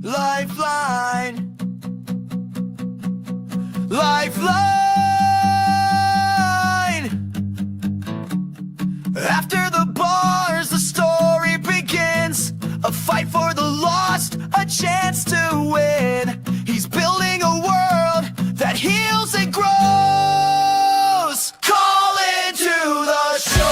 Lifeline, lifeline. After the bars, the story begins. A fight for the lost, a chance to win. He's building a world that heals and grows. Call into the show.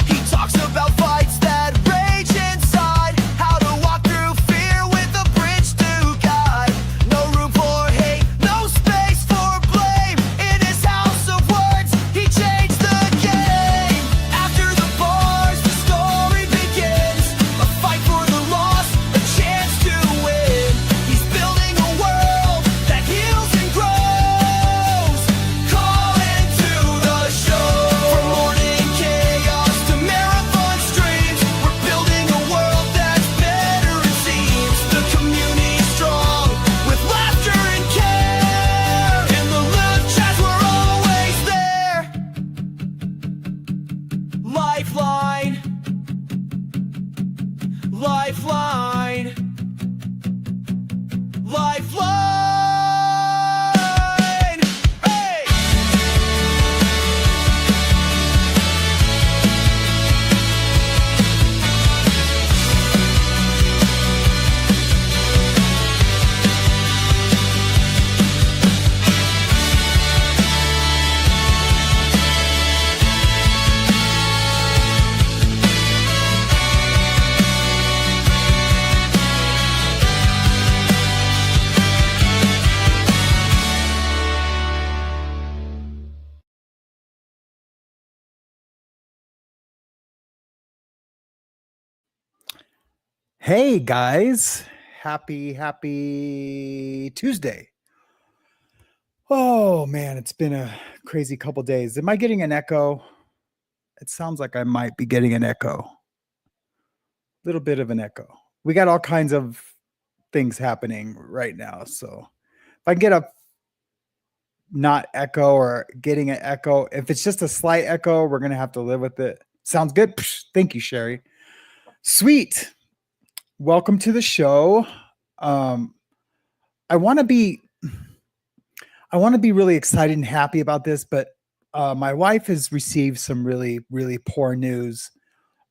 He talks about fights that rage inside, how to walk through fear with a bridge to guide. No room for hate, no space for blame. In his house of words, he changed the game. After the bars, the story begins. A fight for the lost, a chance to win. He's building a world that heals and grows. Call into the show. From morning chaos to marathon streams, we're building a world that's better it seems. The community's strong with laughter and care. In the live chats, we're always there. Lifeline, lifeline, lifeline. Hey! Hey guys, happy Tuesday. Oh man, it's been a crazy couple days. Am I getting an echo? It sounds like I might be getting an echo. A little bit of an echo. We got all kinds of things happening right now. So if I get a not echo or getting an echo, if it's just a slight echo, we're going to have to live with it. Sounds good? Psh, thank you, Sherry. Sweet. Welcome to the show. I want to be really excited and happy about this, but my wife has received some really poor news,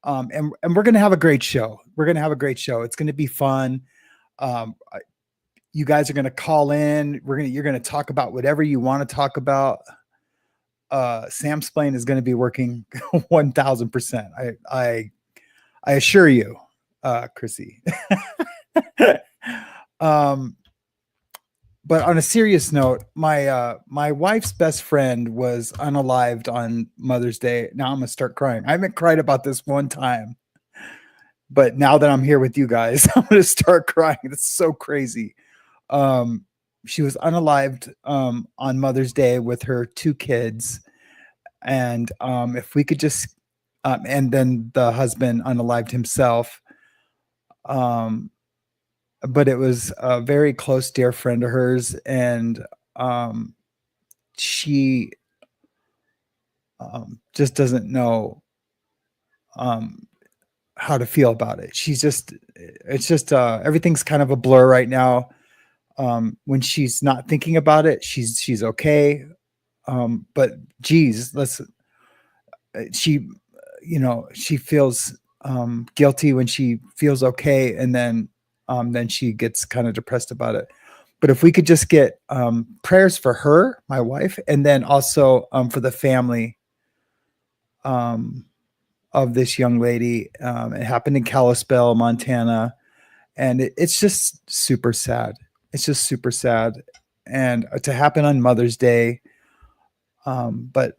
and we're going to have a great show. We're going to have a great show. It's going to be fun. You guys are going to call in. You're going to talk about whatever you want to talk about. Samsplain is going to be working 1,000%. I assure you. Chrissy. But on a serious note, my wife's best friend was unalived on Mother's Day. Now I'm gonna start crying. I haven't cried about this one time, but now that I'm here with you guys, I'm gonna start crying. It's so crazy. She was unalived on Mother's Day with her 2 kids, and if we could just, and then the husband unalived himself. But it was a very close, dear friend of hers, and she just doesn't know how to feel about it. It's just everything's kind of a blur right now. When she's not thinking about it, she's okay. But geez, she feels guilty when she feels okay, and then she gets kind of depressed about it. But if we could just get prayers for her, my wife, and then also for the family of this young lady. It happened in Kalispell, Montana, and it's just super sad. It's just super sad, and to happen on Mother's Day. But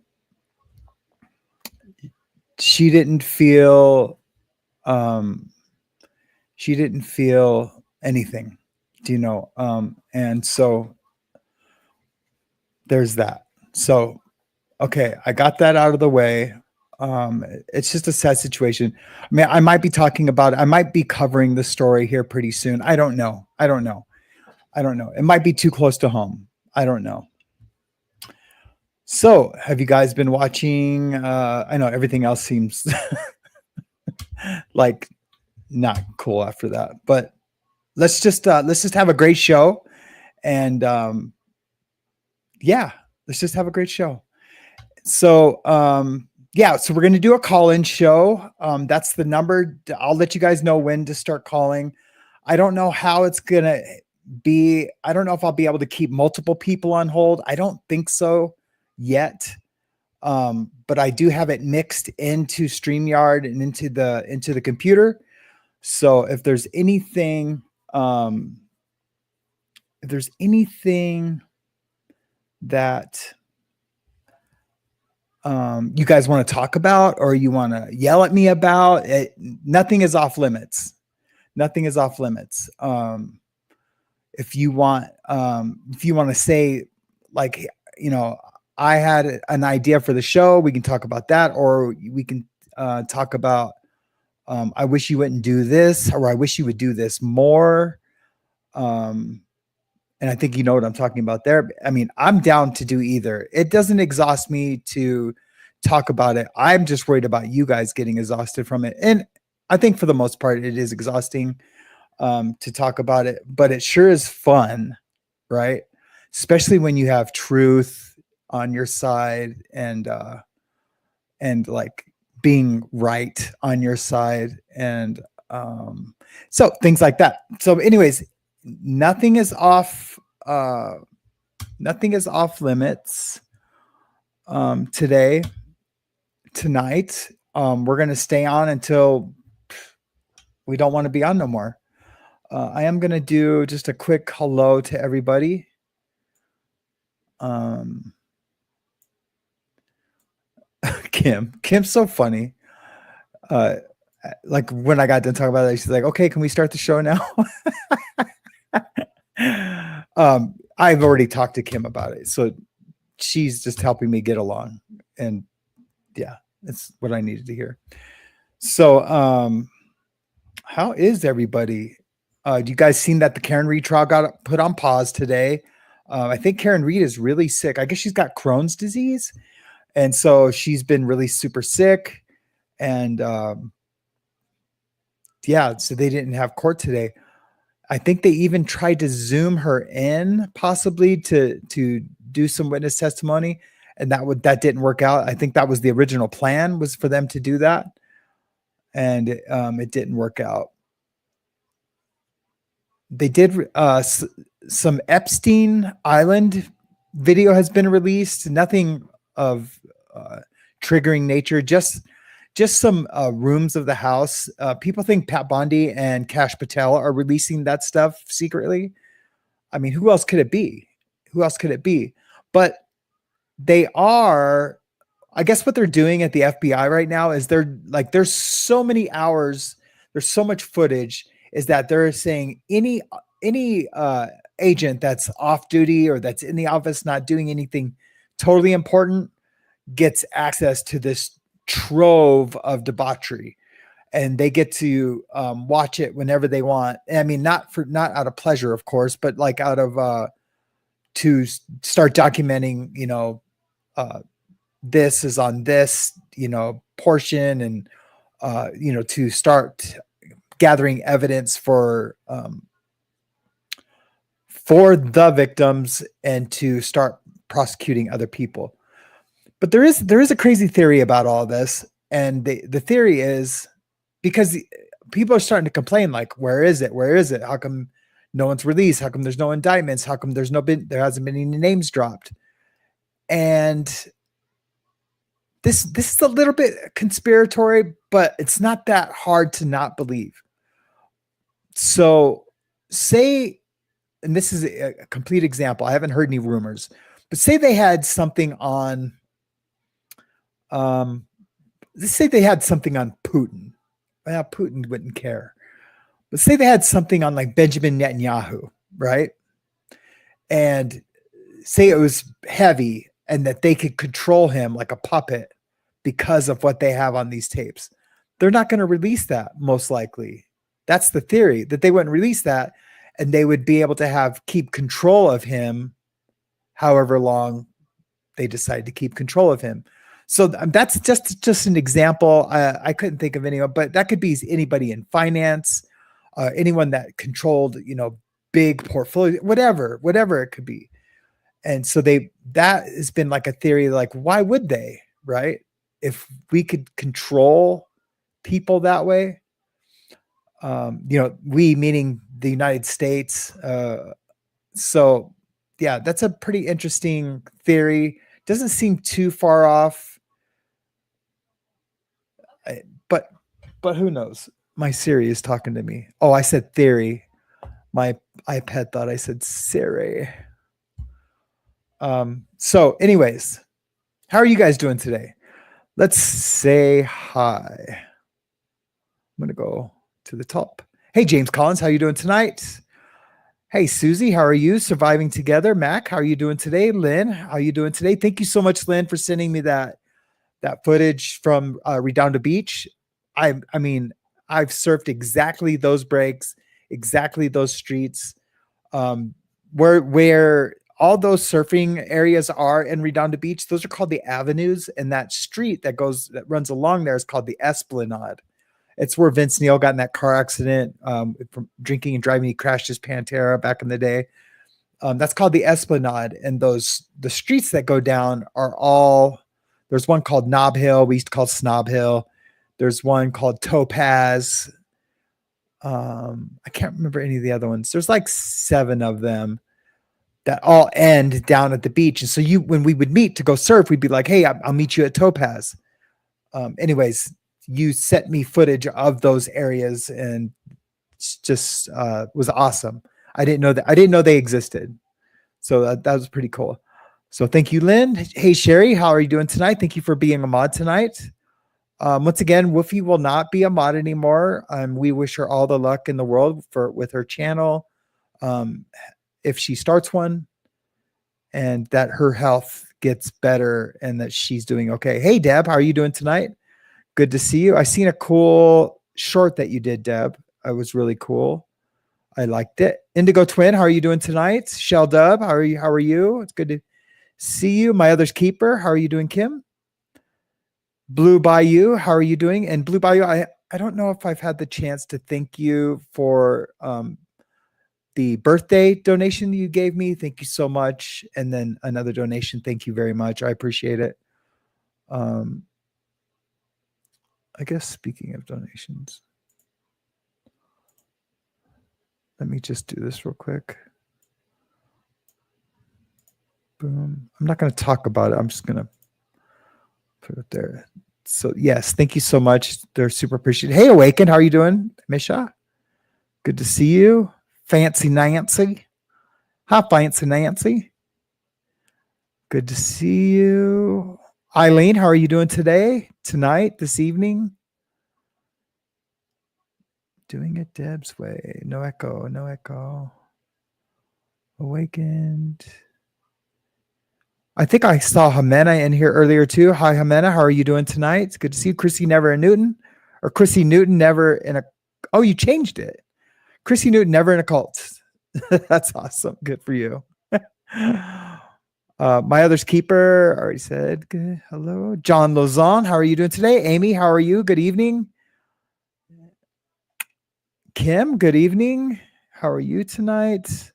she didn't feel anything, and so there's that. So, okay, I got that out of the way. It's just a sad situation. I mean, I might be talking about it. I might be covering the story here pretty soon. I don't know. I don't know. It might be too close to home. I don't know. So, have you guys been watching? I know everything else seems like not cool after that, but let's just have a great show, and yeah, let's just have a great show. So, yeah, so we're going to do a call-in show. That's the number. I'll let you guys know when to start calling. I don't know how it's going to be. I don't know if I'll be able to keep multiple people on hold. I don't think so yet. But I do have it mixed into StreamYard and into the computer. So if there's anything that you guys want to talk about or you want to yell at me about, nothing is off limits. Nothing is off limits. If you want to say, like, you know, I had an idea for the show, we can talk about that, or we can talk about I wish you wouldn't do this, or I wish you would do this more. And I think you know what I'm talking about there. I mean, I'm down to do either. It doesn't exhaust me to talk about it. I'm just worried about you guys getting exhausted from it. And I think for the most part, it is exhausting to talk about it, but it sure is fun, right? Especially when you have truth on your side and like being right on your side. And so things like that. So anyways, nothing is off limits tonight. We're going to stay on until we don't want to be on no more. I am going to do just a quick hello to everybody. Kim's so funny. Like when I got done talking about it, she's like, okay, can we start the show now? I've already talked to Kim about it, so she's just helping me get along, and yeah, that's what I needed to hear. So, how is everybody? Do you guys seen that the Karen Reed trial got put on pause today? I think Karen Reed is really sick. I guess she's got Crohn's disease, and so she's been really super sick, and yeah, so they didn't have court today. I think they even tried to Zoom her in possibly to do some witness testimony, and that didn't work out. I think that was the original plan, was for them to do that, and it didn't work out. They did some Epstein Island video has been released. Nothing of triggering nature, just some rooms of the house. People think Pat Bondi and Kash Patel are releasing that stuff secretly. I mean, who else could it be? But they are, I guess what they're doing at the FBI right now is they're like, there's so many hours, there's so much footage, is that they're saying any agent that's off duty or that's in the office not doing anything totally important gets access to this trove of debauchery, and they get to watch it whenever they want. I mean, not out of pleasure, of course, but like out of to start documenting, you know, this is on this, you know, portion, and you know, to start gathering evidence for the victims and to start prosecuting other people. But there is a crazy theory about all this, and the theory is because people are starting to complain, like, where is it? How come no one's released? How come there's no indictments? How come there hasn't been any names dropped? And this is a little bit conspiratory, but it's not that hard to not believe. So say, and this is a complete example, I haven't heard any rumors, but say they had something on let's say they had something on Putin. Well, Putin wouldn't care. But say they had something on like Benjamin Netanyahu, right? And say it was heavy and that they could control him like a puppet because of what they have on these tapes. They're not going to release that, most likely. That's the theory, that they wouldn't release that. and they would be able to keep control of him however long they decide to keep control of him. So that's just an example. I couldn't think of anyone, but that could be anybody in finance, anyone that controlled, big portfolio, whatever it could be. And so that has been like a theory, like, why would they, right? If we could control people that way, we meaning the United States. So yeah, that's a pretty interesting theory. Doesn't seem too far off. But who knows? My Siri is talking to me. Oh, I said theory. My iPad thought I said Siri. So anyways, how are you guys doing today? Let's say hi. I'm going to go to the top. Hey, James Collins, how are you doing tonight? Hey, Susie, how are you? Surviving together. Mac, how are you doing today? Lynn, how are you doing today? Thank you so much, Lynn, for sending me that footage from Redondo Beach. I mean, I've surfed exactly those breaks, exactly those streets, where all those surfing areas are in Redondo Beach. Those are called the avenues, and that street that runs along there is called the Esplanade. It's where Vince Neil got in that car accident from drinking and driving. He crashed his Pantera back in the day. That's called the Esplanade, and the streets that go down are all. There's one called Knob Hill. We used to call Snob Hill. There's one called Topaz. I can't remember any of the other ones. There's like 7 of them that all end down at the beach. And so when we would meet to go surf, we'd be like, hey, I'll meet you at Topaz. Anyways, you sent me footage of those areas, and it's just was awesome. I didn't know they existed. So that was pretty cool. So thank you, Lynn. Hey, Sherry, how are you doing tonight? Thank you for being a mod tonight. Once again, Woofy will not be a mod anymore. We wish her all the luck in the world with her channel. If she starts one, and that her health gets better and that she's doing okay. Hey, Deb, how are you doing tonight? Good to see you. I seen a cool short that you did, Deb. It was really cool. I liked it. Indigo Twin, how are you doing tonight? Shell Dub, how are you? It's good to see you. My other's keeper, how are you doing, Kim? Blue Bayou, how are you doing? And Blue Bayou, I don't know if I've had the chance to thank you for the birthday donation you gave me. Thank you so much. And then another donation. Thank you very much. I appreciate it. I guess speaking of donations, let me just do this real quick. Boom. I'm not going to talk about it. I'm just going to put it there. So yes, thank you so much. They're super appreciated. Hey, Awaken, how are you doing, Misha? Good to see you. Fancy Nancy. Hi, Fancy Nancy. Good to see you. Eileen, how are you doing today, tonight, this evening? Doing it Deb's way. No echo, no echo. Awakened. I think I saw Jimena in here earlier too. Hi, Jimena. How are you doing tonight? It's good to see you. Chrissy Never in Newton. Or Chrissy Newton Never in a... Oh, you changed it. Chrissy Newton Never in a Cult. That's awesome. Good for you. My other's keeper. Already said good. Hello. John Lozon. How are you doing today? Amy, how are you? Good evening. Kim, good evening. How are you tonight?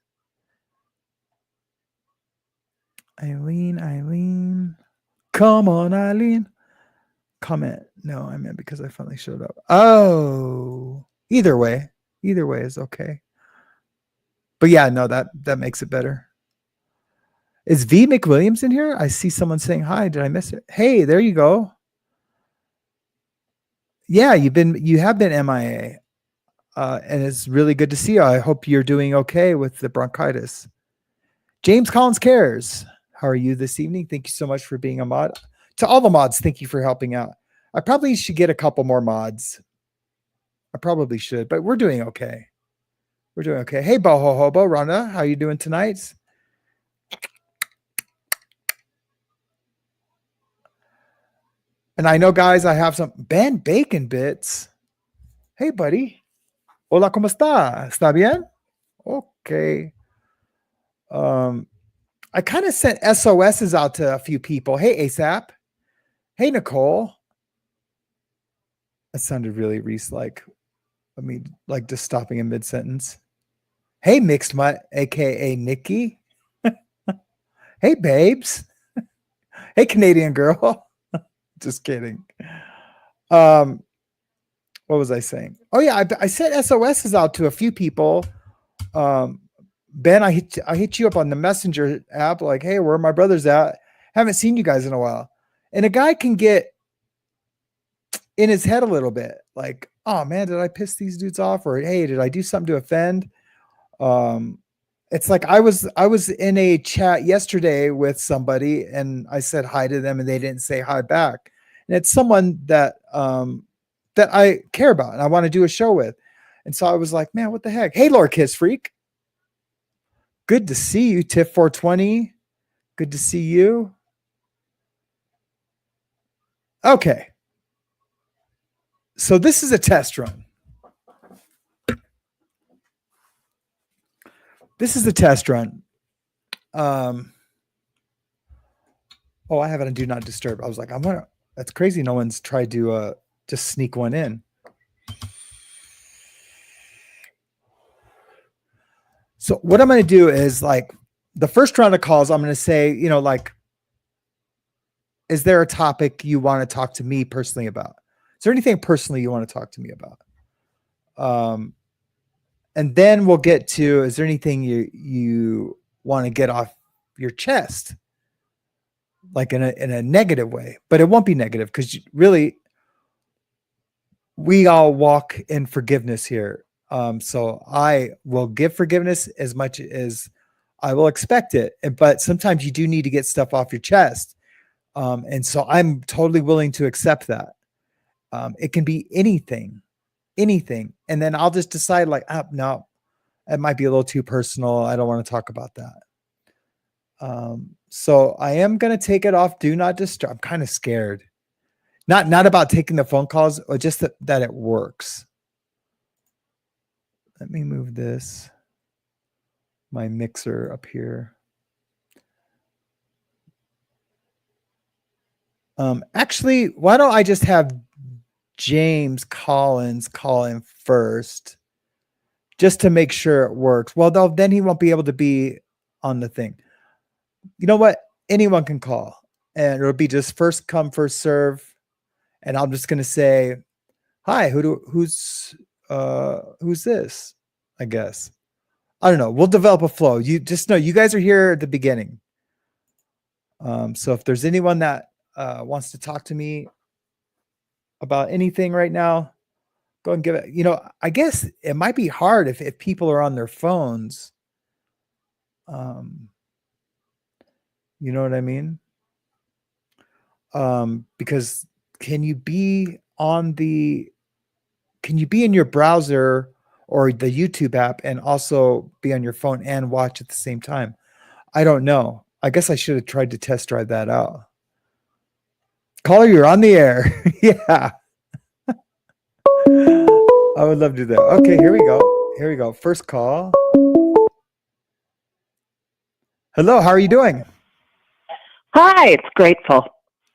Eileen. Come on, Eileen. Comment. No, I meant because I finally showed up. Oh, either way is okay. But yeah, no, that makes it better. Is V McWilliams in here? I see someone saying hi. Did I miss it? Hey, there you go. Yeah, you have been MIA. And it's really good to see you. I hope you're doing okay with the bronchitis. James Collins Cares. How are you this evening? Thank you so much for being a mod. To all the mods, thank you for helping out. I probably should get a couple more mods. I probably should, but we're doing okay. We're doing okay. Hey, Boho Hobo, Rhonda, how are you doing tonight? And I know, guys, I have some Ben Bacon Bits. Hey, buddy. Hola, ¿cómo está? ¿Está bien? Okay. I kind of sent SOSs out to a few people. Hey, ASAP. Hey, Nicole. That sounded really Reese-like. I mean, like just stopping in mid-sentence. Hey, Mixed Mutt, aka Nikki. Hey, babes. Hey, Canadian girl. Just kidding. What was I saying? Oh yeah, I sent SOSs out to a few people. Ben, I hit you up on the Messenger app, like, hey, where are my brothers at? Haven't seen you guys in a while. And a guy can get in his head a little bit, like, oh man, did I piss these dudes off? Or hey, did I do something to offend? It's like I was in a chat yesterday with somebody and I said hi to them and they didn't say hi back. And it's someone that that I care about and I want to do a show with. And so I was like, man, what the heck? Hey, Lord Kiss Freak. Good to see you, Tiff 420. Good to see you. Okay. So this is a test run. This is a test run. Oh, I have it on Do Not Disturb. I was like, that's crazy. No one's tried to just sneak one in. So what I'm going to do is like the first round of calls, I'm going to say, you know, like, is there a topic you want to talk to me personally about? Is there anything personally you want to talk to me about? And then we'll get to, is there anything you want to get off your chest? Like in a negative way, but it won't be negative because really we all walk in forgiveness here. So I will give forgiveness as much as I will expect it. But sometimes you do need to get stuff off your chest. And so I'm totally willing to accept that. It can be anything. And then I'll just decide like, no, it might be a little too personal. I don't want to talk about that. So I am going to take it off. Do not disturb. I'm kind of scared. Not about taking the phone calls, or just that it works. Let me move this. My mixer up here. Actually, why don't I just have James Collins call in first, just to make sure it works. Well, then he won't be able to be on the thing. You know what? Anyone can call, and it'll be just first come, first serve. And I'm just gonna say, hi, who's this? I guess. I don't know. We'll develop a flow. You just know you guys are here at the beginning. So if there's anyone that wants to talk to me about anything right now, go and give it. You know, I guess it might be hard if people are on their phones. You know what I mean? Because can you be in your browser or the YouTube app and also be on your phone and watch at the same time? I don't know. I guess I should have tried to test drive that out. Caller, you're on the air. Yeah. I would love to do that. Okay, here we go. First call. Hello, how are you doing? Hi, it's Grateful.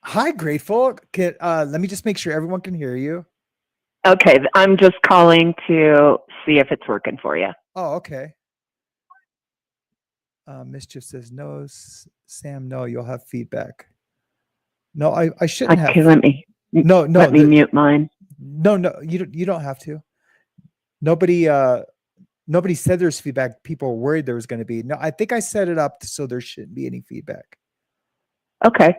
Hi, Grateful. Let me just make sure everyone can hear you. Okay, I'm just calling to see if it's working for you. Oh, okay. Mischief says no. Sam, no, you'll have feedback. No, I shouldn't have. Okay, let me mute mine. No, you don't have to. Nobody said there's feedback. People were worried there was going to be. No, I think I set it up so there shouldn't be any feedback. Okay.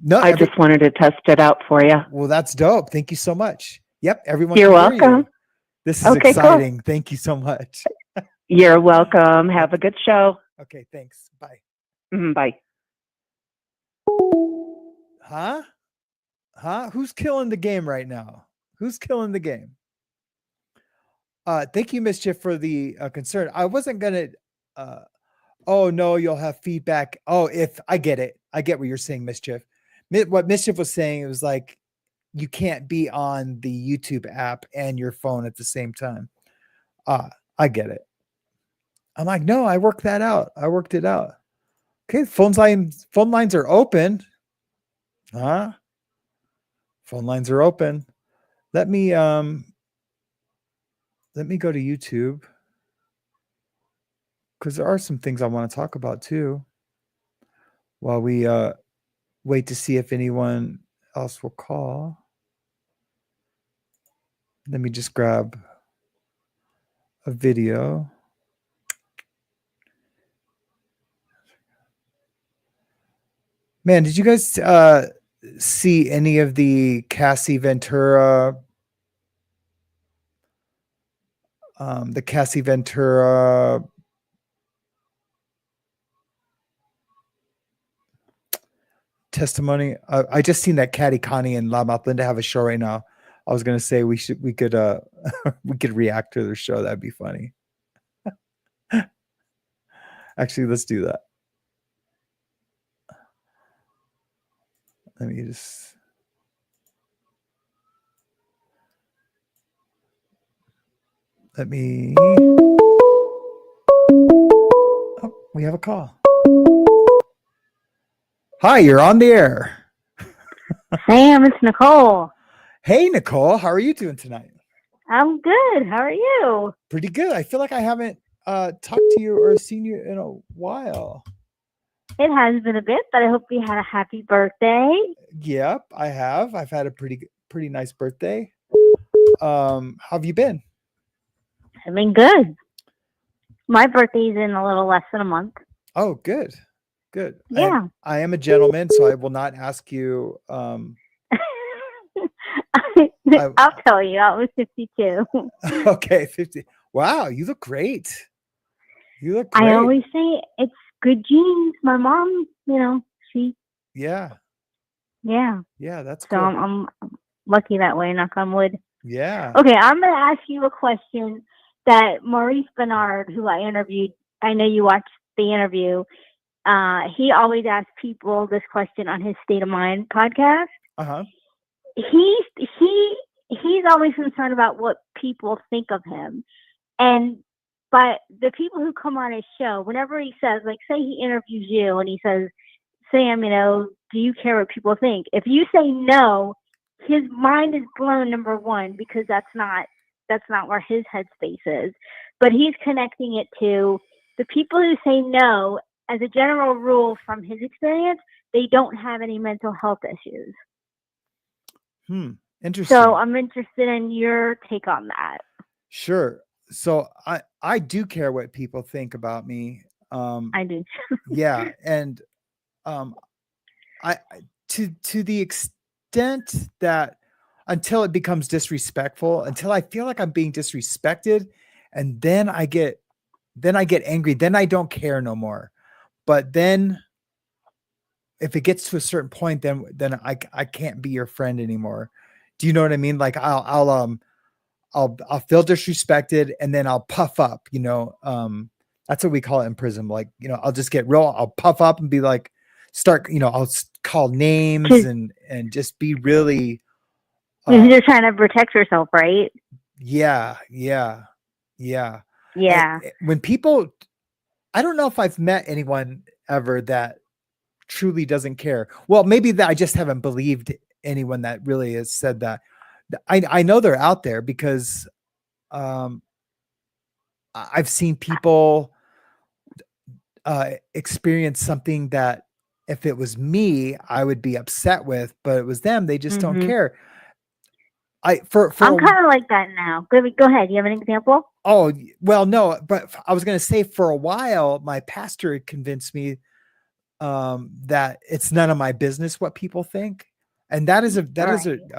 No, I just wanted to test it out for you. Well, that's dope. Thank you so much. Yep, everyone. You're welcome. This is exciting. Cool. Thank you so much. You're welcome. Have a good show. Okay, thanks. Bye. Bye. Huh? Who's killing the game right now? Who's killing the game? Thank you, Mischief, for the concern. I wasn't gonna. Oh no, you'll have feedback. Oh, if I get it, I get what you're saying, Mischief. What Mischief was saying, it was like you can't be on the YouTube app and your phone at the same time. I get it. I'm like, no, I worked that out. I worked it out. Okay, phone lines are open. Huh? Phone lines are open. Let me go to YouTube because there are some things I want to talk about too. While we wait to see if anyone else will call. Let me just grab a video. Man, did you guys see any of the Cassie Ventura testimony? I just seen that Caddy Connie and Loudmouth Linda have a show right now. I was gonna say we could we could react to their show. That'd be funny. Actually, let's do that. Let me just. Let me. Oh, we have a call. Hi, you're on the air. Sam, it's Nicole. Hey, Nicole, how are you doing tonight? I'm good. How are you? Pretty good. I feel like I haven't talked to you or seen you in a while. It has been a bit, but I hope you had a happy birthday. Yep, I have. I've had a pretty nice birthday. How have you been? I've been good. My birthday's in a little less than a month. Oh, good. Good. Yeah. I am a gentleman, so I will not ask you. I'll tell you, I was 52. Okay, 50. Wow, you look great. You look great. I always say it's good genes. My mom, she. Yeah. Yeah. Yeah, that's so cool. I'm lucky that way, knock on wood. Yeah. Okay, I'm going to ask you a question that Maurice Bernard, who I interviewed, I know you watched the interview. He always asks people this question on his State of Mind podcast. Uh-huh. He's always concerned about what people think of him. But the people who come on his show, whenever he says, like, say he interviews you and he says, Sam, do you care what people think? If you say no, his mind is blown, number one, because that's not where his headspace is. But he's connecting it to the people who say no, as a general rule from his experience, they don't have any mental health issues. Interesting. So I'm interested in your take on that. Sure. So I do care what people think about me. I do. Yeah. And I to the extent that until it becomes disrespectful, until I feel like I'm being disrespected, and then I get angry, then I don't care no more. But then if it gets to a certain point, then I can't be your friend anymore. Do you know what I mean? Like I'll feel disrespected and then I'll puff up, that's what we call it in prison. Like, I'll just get real, I'll puff up and be like, I'll call names and just be really. You're just trying to protect yourself, right? Yeah. When people, I don't know if I've met anyone ever that truly doesn't care. Well, maybe that I just haven't believed anyone that really has said that. I know they're out there because I've seen people experience something that if it was me, I would be upset with, but it was them. They just don't care. I'm kind of like that now. Go ahead. You have an example? Oh, well, no, but I was going to say for a while, my pastor had convinced me that it's none of my business what people think. And that is a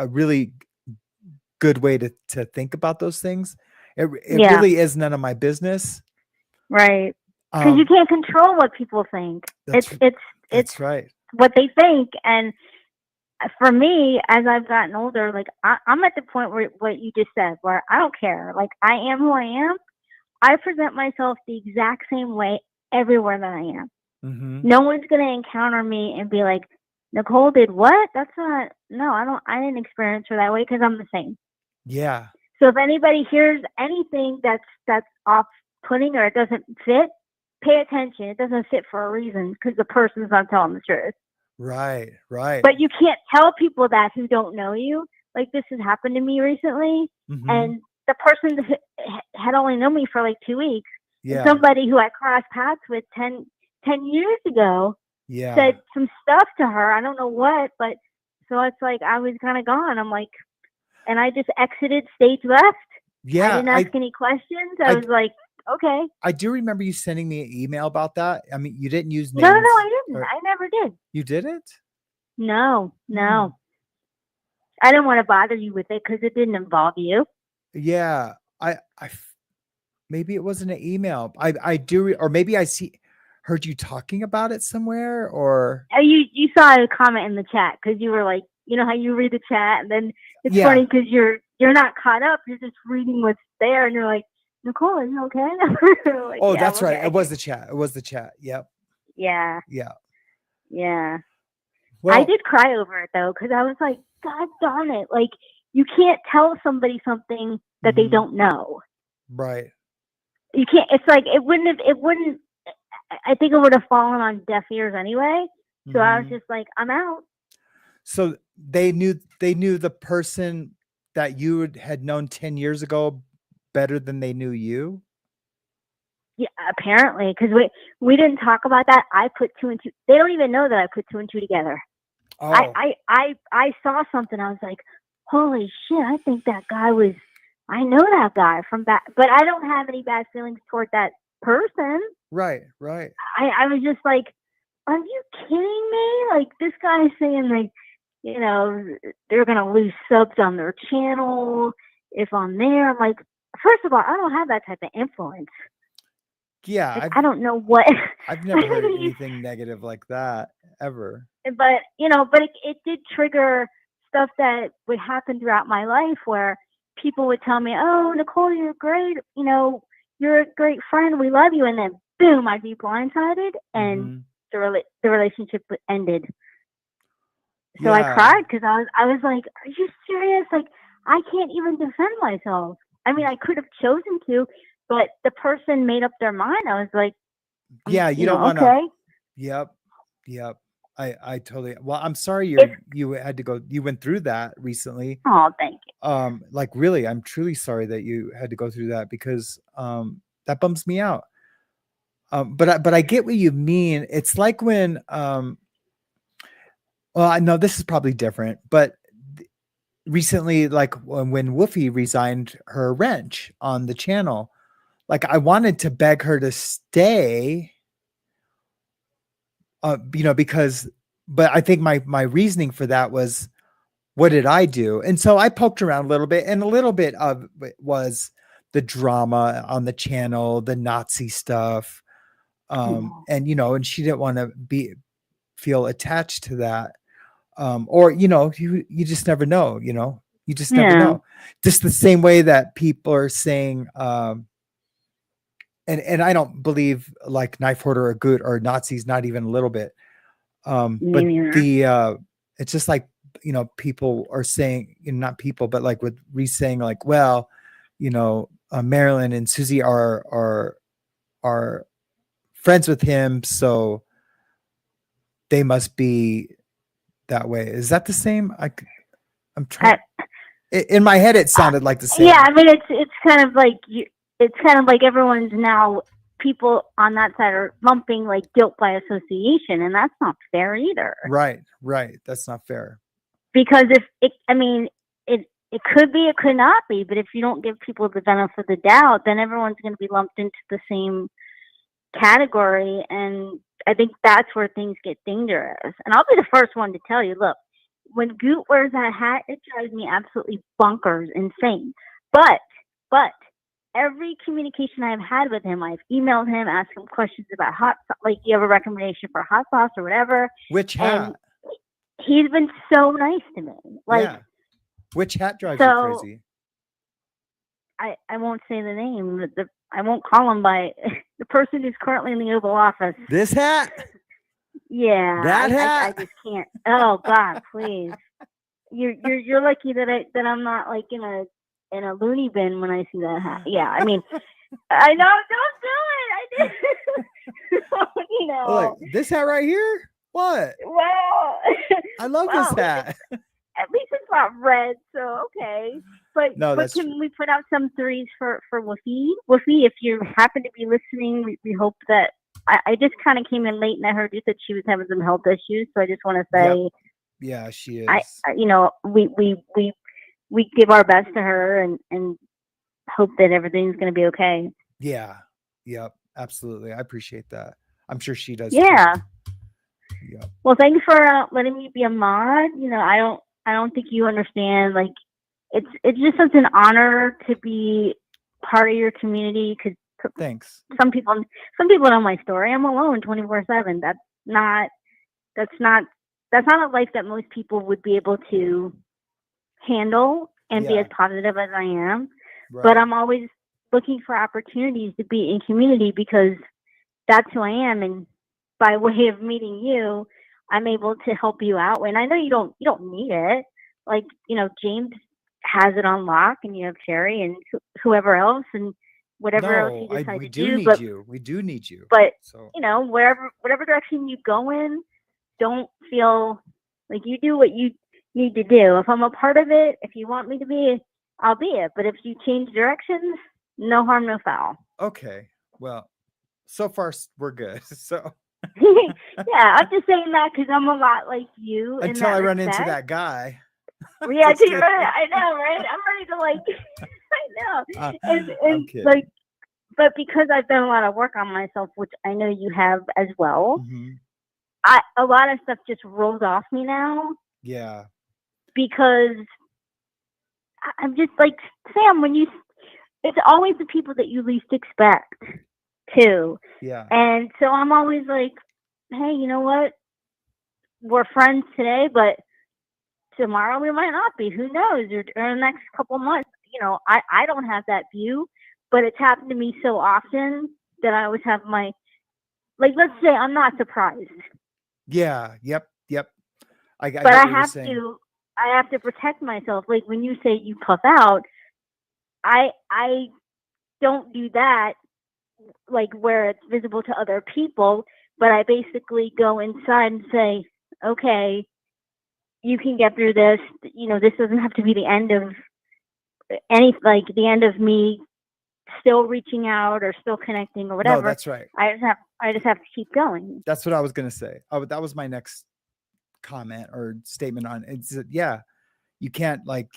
really good way to think about those things. It really is none of my business. Right. Because you can't control what people think. It's right. What they think. And for me, as I've gotten older, like I'm at the point where what you just said, where I don't care. Like I am who I am. I present myself the exact same way everywhere that I am. Mm-hmm. No one's going to encounter me and be like, Nicole did what? That's not, no, I didn't experience her that way because I'm the same. Yeah. So if anybody hears anything that's off off-putting or it doesn't fit, pay attention. It doesn't fit for a reason because the person's not telling the truth. Right. Right. But you can't tell people that who don't know you. Like this has happened to me recently, Mhm. and the person had only known me for like 2 weeks. And Yeah. somebody who I crossed paths with 10 years ago Yeah. said some stuff to her. I don't know what, but so it's like I was kind of gone. I'm like, and I just exited stage left. I Yeah. didn't ask any questions. I I- was like, okay. I do remember you sending me an email about that. I mean, you didn't use names. No, I didn't. or- I never did. You didn't? No. Hmm. I didn't want to bother you with it because it didn't involve you. Yeah. Maybe it wasn't an email. I do, or maybe heard you talking about it somewhere, or You saw a comment in the chat because you were like, you know how you read the chat, and then it's Yeah. funny because you're not caught up. You're just reading what's there, and you're like, Nicole, are you okay? Like, oh, "Yeah, that's I'm right. okay." It was the chat. It was the chat. Yep. Yeah. Yeah. Well, I did cry over it though because I was like, God darn it! Like you can't tell somebody something that they Mhm. don't know. right. You can't. It's like it wouldn't. I think it would have fallen on deaf ears anyway. So I was Mhm. just like, I'm out. So they knew the person that you had known 10 years ago better than they knew you. Yeah, apparently, because we didn't talk about that. I put 2 and 2. They don't even know that I put 2 and 2 together. Oh, I saw something. I was like, holy shit! I think that guy was. I know that guy from back, but I don't have any bad feelings toward that person. right. I was just like, are you kidding me? Like this guy is saying like, you know, they're gonna lose subs on their channel if I'm there. I'm like, first of all, I don't have that type of influence. Yeah. Like, I don't know what. I've never heard anything negative like that ever. But it did trigger stuff that would happen throughout my life where people would tell me, "Oh, Nicole, you're great. You know, you're a great friend. We love you." And then boom, I'd be blindsided, and Mhm. the relationship ended. So I Yeah. cried because I was like, "Are you serious? Like, I can't even defend myself. I mean, I could have chosen to, but the person made up their mind. I was like, Yeah. You don't want to. okay." Yep. I totally. Well, I'm sorry It's, you had to go. You went through that recently. oh, thank you. Like really, I'm truly sorry that you had to go through that because that bums me out. But I get what you mean. It's like when well, I know this is probably different, but recently, like when Woofy resigned her wrench on the channel, like I wanted to beg her to stay, because, but I think my reasoning for that was, what did I do? And so I poked around a little bit, and a little bit of it was the drama on the channel, the Nazi stuff. And and she didn't want to feel attached to that. Or you just never know, you just never know. Just the same way that people are saying, and I don't believe like knife hoarder are good or Nazis, not even a little bit. But it's just like, people are saying, not people, but like with saying like, well, Marilyn and Susie are friends with him, so they must be that way. Is that the same? I'm trying. In my head, it sounded like the same. Yeah, I mean, it's kind of like it's kind of like everyone's now, people on that side are lumping like guilt by association, and that's not fair either. Right. That's not fair. Because it could be, it could not be, but if you don't give people the benefit of the doubt, then everyone's going to be lumped into the same category, and I think that's where things get dangerous. And I'll be the first one to tell you, look, when Goot wears that hat, it drives me absolutely bonkers, insane. But every communication I've had with him, I've emailed him, asked him questions about hot sauce, like, you have a recommendation for hot sauce or whatever. Which hat? And he's been so nice to me. Like, yeah. Which hat drives you crazy? I won't say the name. I won't call him by the person who's currently in the Oval Office. This hat? Yeah. That hat? I just can't. Oh God, please. You're lucky that I'm not like in a loony bin when I see that hat. Yeah, I mean, I know, don't do it. I did. You know. Like this hat right here. What? Well, I love well, this hat. at least it's not red, so okay. But No, that's can true. we put out some threes for Woofy? Woofy, if you happen to be listening, we hope that I just kind of came in late and I heard you said she was having some health issues, so I just want to say Yeah, she is. you know, we give our best to her and hope that everything's going to be okay. Yeah. Yep. Absolutely. I appreciate that. I'm sure she does Yeah. too. Yep. Well, thanks for letting me be a mod. You know, I don't think you understand. Like, it's just such an honor to be part of your community because Thanks. some people know my story. I'm alone 24/7. That's not a life that most people would be able to handle and be Yeah. as positive as I am. Right. But I'm always looking for opportunities to be in community because that's who I am. And by way of meeting you, I'm able to help you out. And I know you don't need it. Like, you know, James has it on lock, and you have Sherry and whoever else, and whatever else you decide we to do do. need But you. We do need you. but So you know, whatever direction you go in, don't feel like you do what you need to do. If I'm a part of it, if you want me to be, I'll be it. But if you change directions, no harm, no foul. okay. Well, so far we're good. So Yeah, I'm just saying that because I'm a lot like you. until in that I run into respect. that guy. Yeah, Just kidding. I know, right? I'm ready to like. I know, I'm and kidding. like, but because I've done a lot of work on myself, which I know you have as well, Mhm. a lot of stuff just rolls off me now Yeah. because I'm just like Sam. It's always the people that you least expect, too. Yeah. And so I'm always like, hey, you know what? We're friends today, but tomorrow we might not be. Who knows? Or in the next couple months, you know, I don't have that view, but it's happened to me so often that I always have like, let's say I'm not surprised. Yeah. Yep. I But get I what you're have saying. to protect myself. Like when you say you puff out, I don't do that like where it's visible to other people, but I basically go inside and say, okay, you can get through this. You know, this doesn't have to be the end of the end of me still reaching out or still connecting or No, whatever. that's right. I just have to keep going. That's what I was gonna say. Oh, that was my next comment or statement on it. It's that, yeah, you can't like,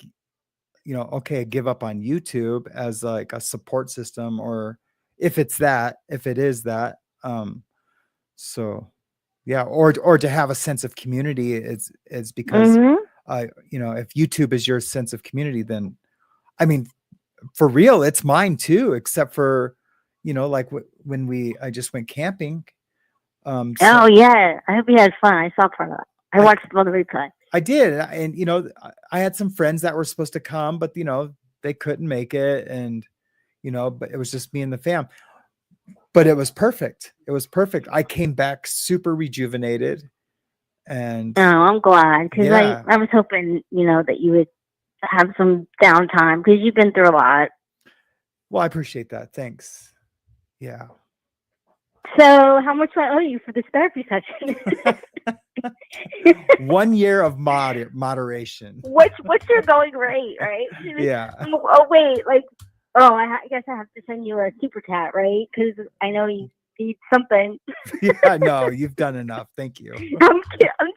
okay, give up on YouTube as like a support system, or if it is that. So yeah, or to have a sense of community is because Mm-hmm. if YouTube is your sense of community, then I mean, for real, it's mine too, except for, like when I just went camping. Oh So yeah, I hope you had fun. I saw part of that. I watched the replay. I did. And, I had some friends that were supposed to come, but, they couldn't make it. And, but it was just me and the fam. But it was perfect. It was perfect. I came back super rejuvenated. And Oh, I'm glad because yeah. I was hoping that you would have some downtime because you've been through a lot. Well, I appreciate that. Thanks. Yeah. So, how much do I owe you for this therapy session? 1 year of moderation. What's your going rate, right? Yeah. Oh wait, I guess I have to send you a super chat, right? Because I know you need something. Yeah, no, you've done enough. Thank you. I'm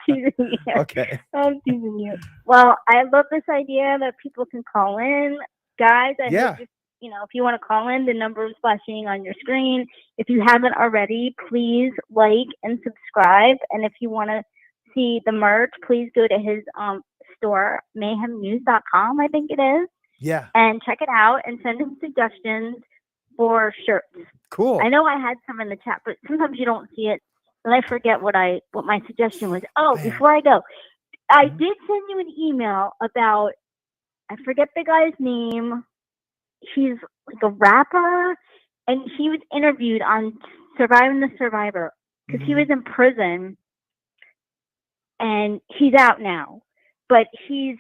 teasing you. Okay. I'm teasing you. Well, I love this idea that people can call in, guys. I Yeah. hope if you want to call in, the number is flashing on your screen. If you haven't already, please like and subscribe. And if you want to see the merch, please go to his store, mayhemnews.com, I think it is. Yeah. And check it out and send him suggestions for shirts. Cool. I know I had some in the chat, but sometimes you don't see it, and I forget what my suggestion was. Oh, Man. before I go, I did send you an email about, I forget the guy's name. He's like a rapper, and he was interviewed on Surviving the Survivor because he was in prison, and he's out now, but he's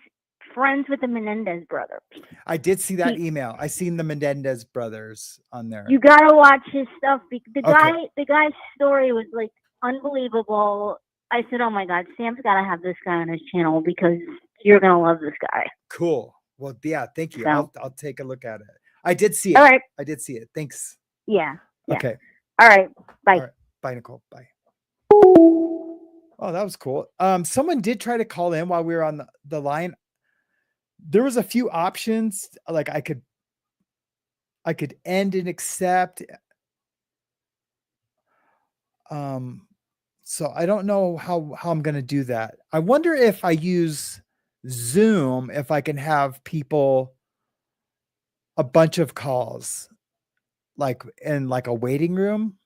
friends with the Menendez brothers. I did see that He- email. I seen the Menendez brothers on there. You gotta watch his stuff. The Okay. guy's story was like unbelievable. I said, "Oh my God, Sam's gotta have this guy on his channel because you're gonna love this guy." Cool. Well, yeah, thank you. So- I'll take a look at it. I did see it. All right. I did see it. Thanks. Yeah. Okay. All right. Bye. All right. Bye, Nicole. Bye. Oh, that was cool. Someone did try to call in while we were on the line. There was a few options, like I could end and accept. So I don't know how I'm going to do that. I wonder if I use Zoom, if I can have people a bunch of calls, like in like a waiting room.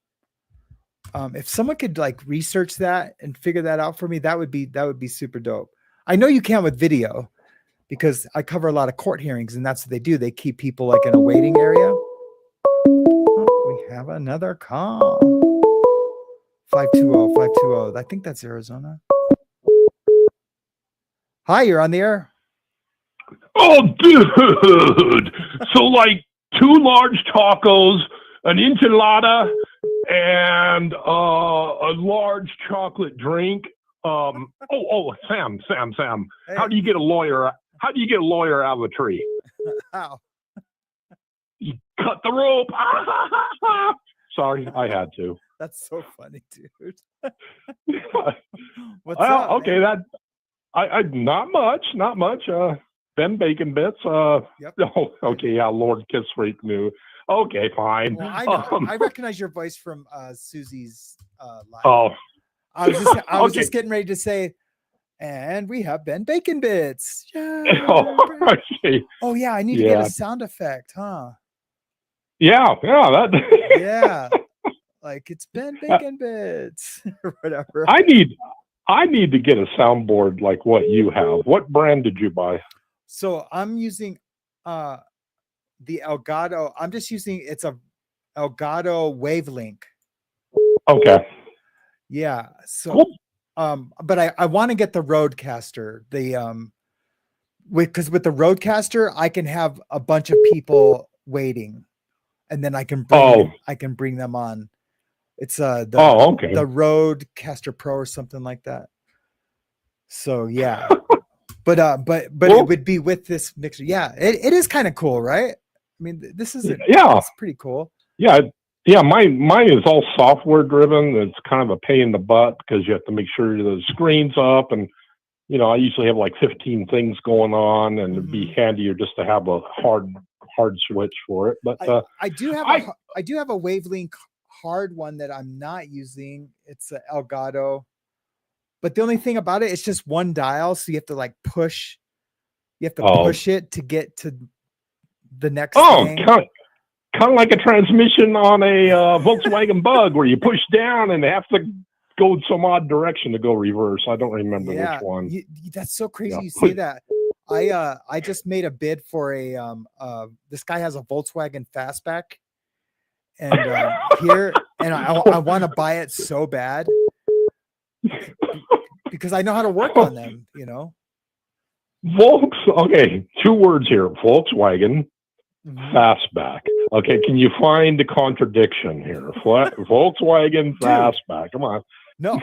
If someone could like research that and figure that out for me, that would be super dope. I know you can with video because I cover a lot of court hearings and that's what they do. They keep people like in a waiting area. Oh, we have another call. 520, 520. I think that's Arizona. Hi, you're on the air. Oh, dude. So, like, 2 large tacos, an enchilada, and a large chocolate drink. Sam. Hey. How do you get a lawyer? How do you get a lawyer out of a tree? How? You cut the rope. Sorry, I had to. That's so funny, dude. What's Well, up? okay, Man? I not much. Ben Bacon Bits. Yep. Oh, okay, yeah, Lord Kiss Freak knew. Okay, fine. Well, I know. I recognize your voice from Susie's live. Oh, I was okay. just getting ready to say, and we have Ben Bacon Bits. Yeah. Okay. Oh yeah, I need to get a sound effect, huh? Yeah, that. Yeah. Like it's Ben Bacon Bits or whatever. I need to get a soundboard like what you have. What brand did you buy? So I'm using the Elgato. I'm just using it's a Elgato Wavelink. Okay. Yeah. So Cool. but I want to get the Roadcaster. The because with the Roadcaster, I can have a bunch of people waiting and then I can bring them on. It's okay. the Roadcaster Pro or something like that. So yeah. But Cool. it would be with this mixer. Yeah, it is kind of cool, right? I mean, this is it's pretty cool. Yeah. Mine is all software driven. It's kind of a pain in the butt because you have to make sure the screen's up, and I usually have like 15 things going on, and it'd be handier just to have a hard switch for it. But I do have a Wavelink hard one that I'm not using. It's a Elgato. But the only thing about it, it's just one dial, so you have to like push. You have to push it to get to the next thing. Kind of like a transmission on a Volkswagen Bug, where you push down and have to go some odd direction to go reverse. I don't remember which one. That's so crazy you say that. I just made a bid for a this guy has a Volkswagen Fastback, and I want to buy it so bad. Because I know how to work on them, Okay, 2 words here: Volkswagen Fastback. Okay, can you find the contradiction here? Volkswagen Fastback. Come on. No,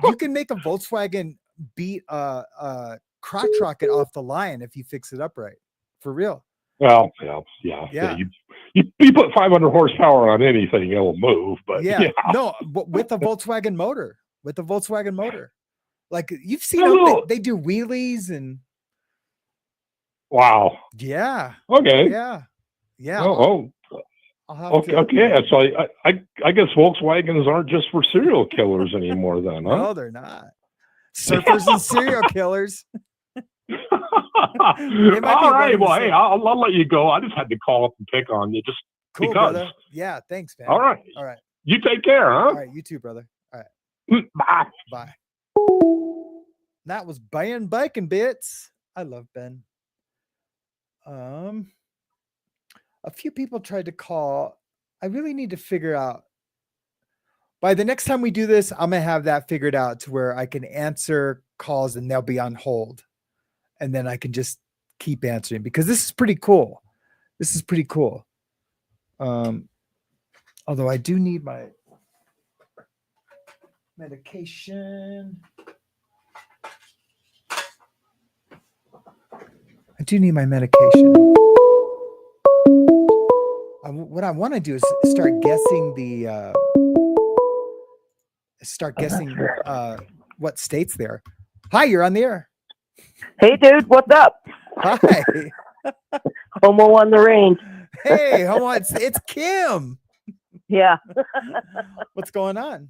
you can make a Volkswagen beat a crotch rocket off the line if you fix it up right, for real. Well, yeah. You put 500 horsepower on anything, it'll move. But no, with a Volkswagen motor. Like you've seen them, they do wheelies and wow. Yeah. Okay. Yeah. Okay. So I guess Volkswagens aren't just for serial killers anymore, then, huh? No, they're not. Surfers and serial killers. All right. Well, hey, I'll let you go. I just had to call up and pick on you just cool, because. Brother. Yeah. Thanks, man. All right. You take care, huh? All right. You too, brother. All right. Bye. That was Ben Bacon Bits. I love Ben. A few people tried to call. I really need to figure out. By the next time we do this, I'm gonna have that figured out to where I can answer calls and they'll be on hold, and then I can just keep answering because this is pretty cool. This is pretty cool. Although I do need my medication. I do need my medication. What I want to do is start guessing what states there. Hi, you're on the air. Hey, dude, what's up? Hi. Homo on the range. Hey, hold on. It's Kim. Yeah, What's going on?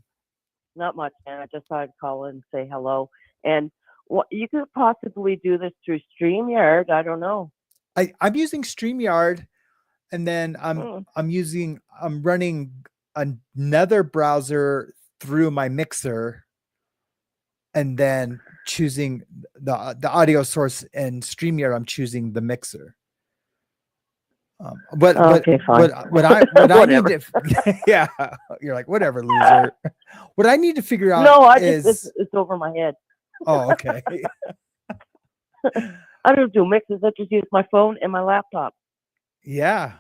not much, man. I just thought I'd call in and say hello. And what you could possibly do this through StreamYard. I don't know. I'm using StreamYard, and then Mm. I'm running another browser through my mixer, and then choosing the audio source in StreamYard. I'm choosing the mixer. Okay, fine. What I need Whatever. to yeah, you're like whatever, loser. What I need to figure out No, is it's over my head. oh, okay. I don't do mixes. I just use my phone and my laptop. Yeah.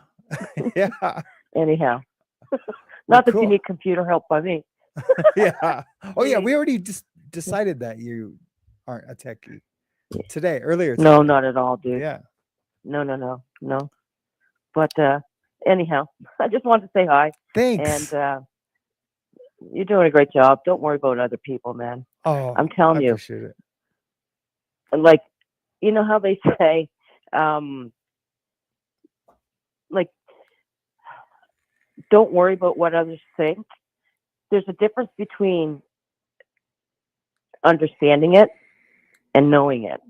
Yeah. Anyhow, not that cool. you need computer help by me. Yeah. Oh yeah, we already decided that you aren't a techie earlier today. No, not at all, dude. Yeah. No. But anyhow, I just wanted to say hi. Thanks. And you're doing a great job. Don't worry about other people, man. Oh, I'm telling I you. appreciate it. Like, you know how they say, like, don't worry about what others think. There's a difference between understanding it and knowing it,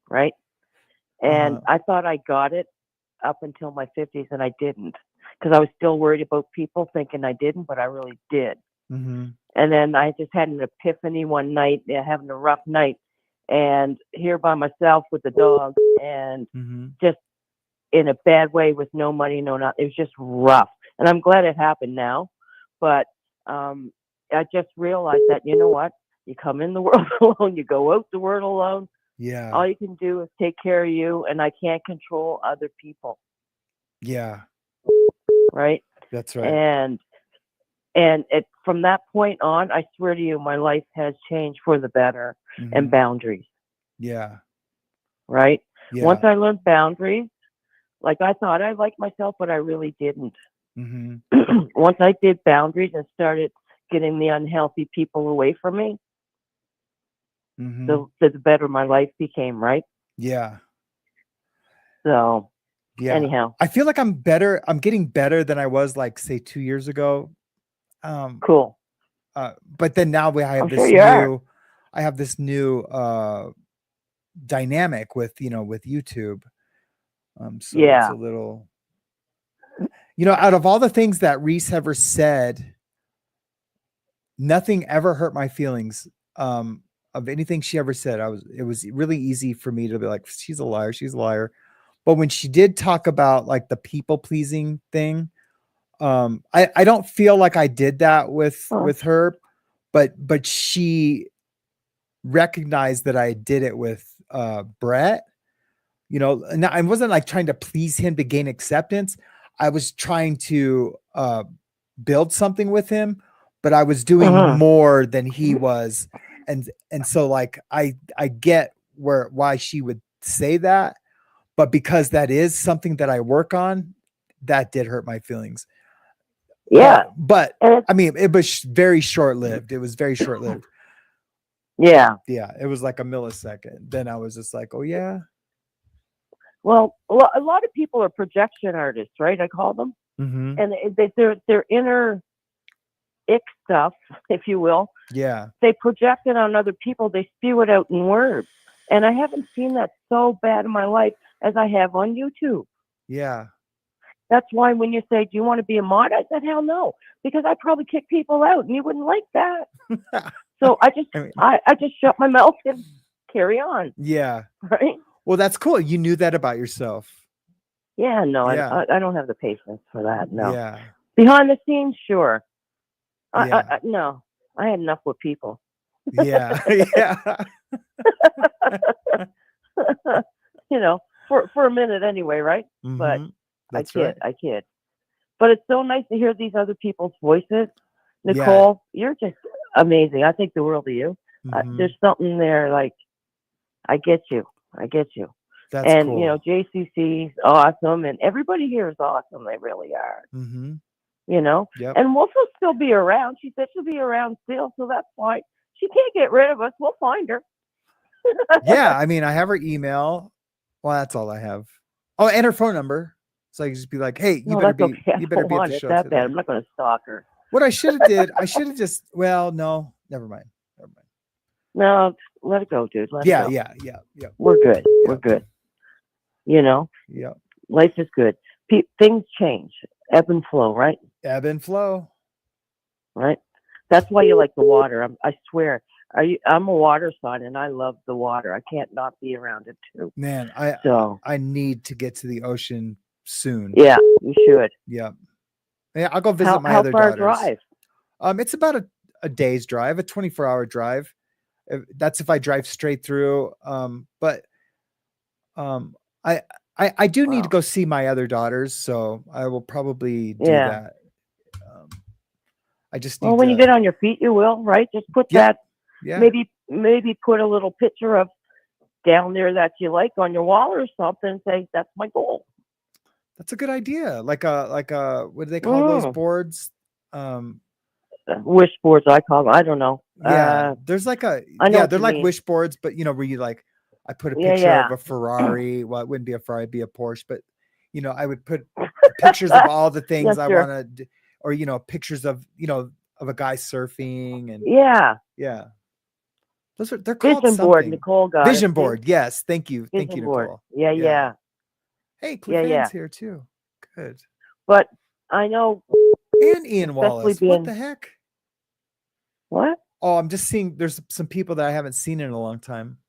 right? And I thought I got it up until my 50s, and I didn't, because I was still worried about people thinking I didn't, but I really did. Mm-hmm. And then I just had an epiphany one night, having a rough night, and here by myself with the dog, and just in a bad way with no money, no nothing. It was just rough. And I'm glad it happened now. But I just realized that, you know what? You come in the world alone, you go out the world alone. Yeah. All you can do is take care of you, and I can't control other people. Yeah. Right? That's right. And from that point on, I swear to you, my life has changed for the better. And boundaries. Yeah. Right? Yeah. Once I learned boundaries, like I thought I liked myself, but I really didn't. Once I did boundaries and started getting the unhealthy people away from me, the better my life became, right? Yeah. So, yeah. Anyhow. I feel like I'm better. I'm getting better than I was, like, say, 2 years ago. Cool. But then now I have this new dynamic with YouTube. So it's a little, out of all the things that Reese ever said, nothing ever hurt my feelings. Of anything she ever said, it was really easy for me to be like, she's a liar. But when she did talk about, like, the people pleasing thing, I don't feel like I did that with her, but she recognized that I did it with Brett. And I wasn't, like, trying to please him to gain acceptance. I was trying to build something with him, but I was doing more than he was. And so, like, I get why she would say that, but because that is something that I work on, that did hurt my feelings. Yeah. But I mean, it was very short-lived. It was very short-lived. Yeah. Yeah. It was like a millisecond. Then I was just like, oh yeah. Well, a lot of people are projection artists, right? I call them. And their inner ick stuff, if you will. Yeah. They project it on other people. They spew it out in words. And I haven't seen that so bad in my life as I have on YouTube. Yeah. That's why when you say, do you want to be a mod? I said, hell no, because I'd probably kick people out and you wouldn't like that. So I just shut my mouth and carry on. Yeah. Right. Well, that's cool. You knew that about yourself. Yeah. No, yeah. I don't have the patience for that. No. Yeah. Behind the scenes, sure. Yeah. No, I had enough with people. Yeah. Yeah. you know, for a minute anyway, right? But Mhm. I That's kid, right. I kid. But it's so nice to hear these other people's voices. Yeah. Nicole, you're just amazing. I think the world of you. Mhm. There's something there, like, I get you. I get you. That's And, cool. you know, JCC's awesome, and everybody here is awesome. They really are, Mhm. you know? Yep. And we'll still be around. She said she'll be around still, so that's fine. She can't get rid of us. We'll find her. Yeah, I mean, I have her email. Well, that's all I have. Oh, and her phone number. So I can just be like, "Hey, No, that's okay. I you better don't be at want the it show that bad. today." I'm not going to stalk her. What I should have did, I should have just. Well, no, never mind. Never mind. No, let it go, dude. Let it Yeah, go. yeah. We're good. We're Yep. good. You know, Yep. life is good. Things change, ebb and flow, right? Ebb and flow. Right. That's why you like the water. I swear. I'm a water sign, and I love the water. I can't not be around it too. Man, So I need to get to the ocean soon. yeah, you should. Yep. Yeah, I'll go visit my How other far daughters. drive? It's about a day's drive, a 24-hour drive. That's if I drive straight through. But I do need to Wow. go see my other daughters, so I will probably do Yeah. that. I just need Well, when to. you get on your feet, you will, right? Just put Yep. that. Yeah. Maybe put a little picture of down there that you like on your wall or something, and say that's my goal. That's a good idea. Like a what do they call those boards? Wish boards, I call them. I don't know. Yeah, there's like I know what they're you like mean. wish boards, but where you like I put a Yeah, picture of yeah. a Ferrari. Well, it wouldn't be a Ferrari, it'd be a Porsche, but I would put pictures of all the things Yeah, I sure. want to, or pictures of of a guy surfing and Yeah. they're called Vision board, something. Nicole got it, Vision see? board. Yes, thank you, Vision board. Nicole. Yeah, yeah. Hey, Yeah, Cliff yeah. Ann's here too. Good. But I know, And Ian especially Wallace. What the heck? what? Oh, I'm just seeing. There's some people that I haven't seen in a long time.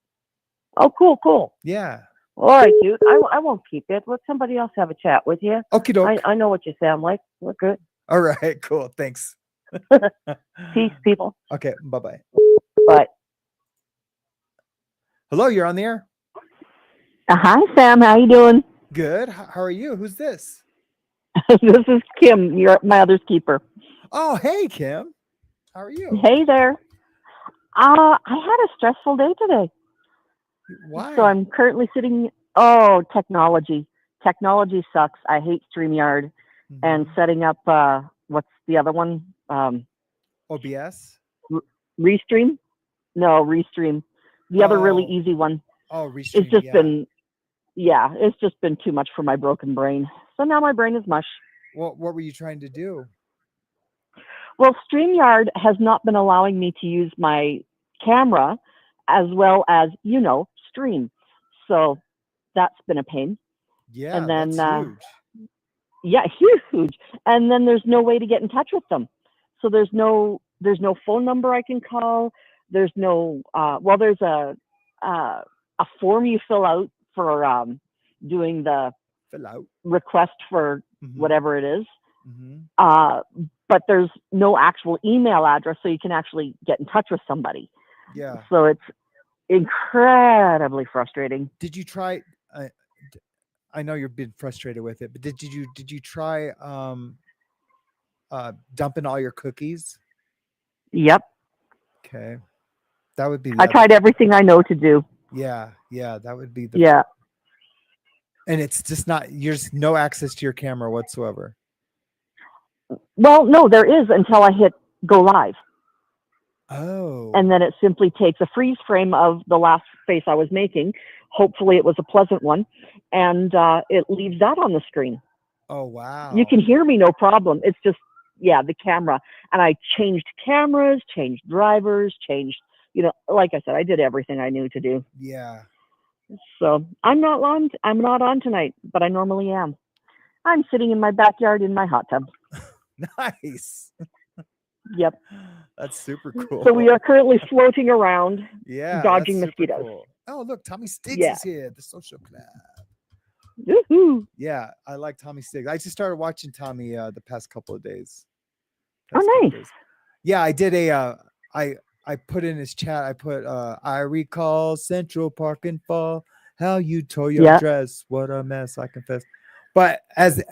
Oh, cool. Yeah. All right, dude. I won't keep it. Let somebody else have a chat with you. Okie doke. I know what you sound like. We're good. All right. Cool. Thanks. Peace, people. Okay. Bye-bye. Bye. Hello. You're on the air. Hi, Sam. How you doing? Good. How are you? Who's this? This is Kim. You're my other's keeper. Oh, hey, Kim. How are you? Hey there. I had a stressful day today. Why? So I'm currently sitting. Oh, technology. Technology sucks. I hate StreamYard and setting up. What's the other one? OBS? Restream? No, Restream. The other really easy one. Oh, Restream. It's just been. Yeah, it's just been too much for my broken brain. So now my brain is mush. What were you trying to do? Well, StreamYard has not been allowing me to use my camera as well as, stream. So that's been a pain. Yeah, and then, that's huge. Yeah, huge. And then there's no way to get in touch with them. So there's no phone number I can call. There's no, there's a form you fill out for doing the request for whatever it is. But there's no actual email address, so you can actually get in touch with somebody. Yeah. So it's incredibly frustrating. Did you try? I know you've been frustrated with it, but did you try dumping all your cookies? Yep. Okay, that would be. I tried everything I know to do. Yeah, that would be the. Yeah. And it's just not. There's no access to your camera whatsoever. Well, no, there is until I hit go live. Oh. And then it simply takes a freeze frame of the last face I was making. Hopefully it was a pleasant one. And it leaves that on the screen. Oh, wow. You can hear me, no problem. It's just, the camera. And I changed cameras, changed drivers, changed, like I said, I did everything I knew to do. Yeah. So I'm not on tonight, but I normally am. I'm sitting in my backyard in my hot tub. Nice. Yep. That's super cool. So we are currently floating around, dodging that's super mosquitoes. cool. Oh, look, Tommy Stiggs is here, the social club. Woo-hoo. Yeah, I like Tommy Stiggs. I just started watching Tommy the past couple of days. Oh, nice. Yeah, I did I put in his chat, I put I recall Central Park and Fall How you tore your Yeah. dress. What a mess, I confess. But as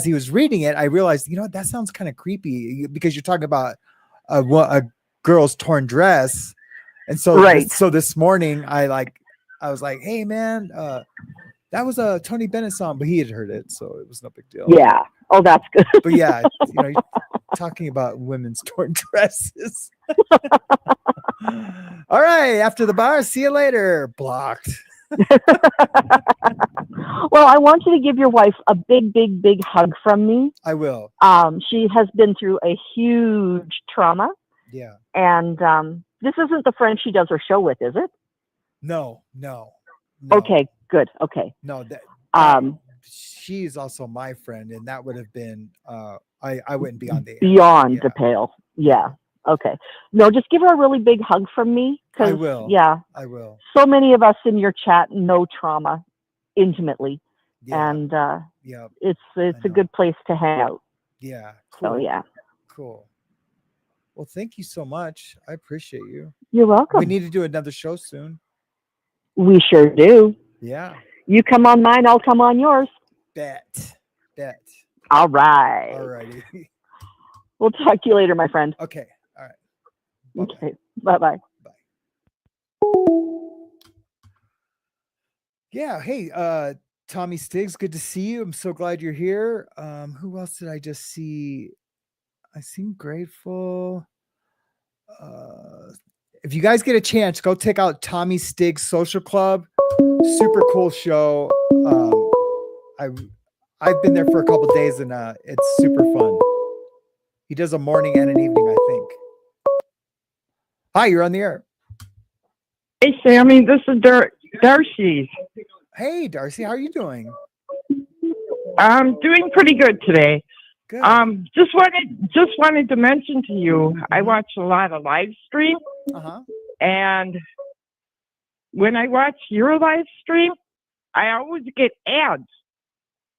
he was reading it, I realized, that sounds kind of creepy because you're talking about a girl's torn dress. And so Right. this morning I was like, hey man, that was a Tony Bennett song, but he had heard it, so it was no big deal. Yeah. Oh, that's good. But yeah, you're talking about women's torn dresses. All right, after the bar, see you later. Blocked. Well, I want you to give your wife a big, big, big hug from me. I will. She has been through a huge trauma. Yeah. And this isn't the friend she does her show with, is it? No. Okay, good. Okay. No, that she's also my friend, and that would have been I wouldn't be on the air. Beyond the pale. Yeah. Okay. No, just give her a really big hug from me. I will. Yeah. I will. So many of us in your chat know trauma intimately. Yeah. And yeah. it's a good place to hang out. Yeah. Cool. So yeah. Cool. Well, thank you so much. I appreciate you. You're welcome. We need to do another show soon. We sure do. Yeah. You come on mine, I'll come on yours. Bet. All right. All righty. We'll talk to you later, my friend. Okay. All right. Bye-bye. Okay. Bye-bye. Bye. Yeah. Hey, Tommy Stiggs, good to see you. I'm so glad you're here. Who else did I just see? I seen Grateful. If you guys get a chance, go check out Tommy Stiggs Social Club. Super cool show. I've been there for a couple days, and it's super fun. He does a morning and an evening, I think. Hi, you're on the air. Hey, Sammy, this is Darcy. Hey, Darcy, how are you doing? I'm doing pretty good today. Good. Just wanted to mention to you, I watch a lot of live stream, and when I watch your live stream, I always get ads,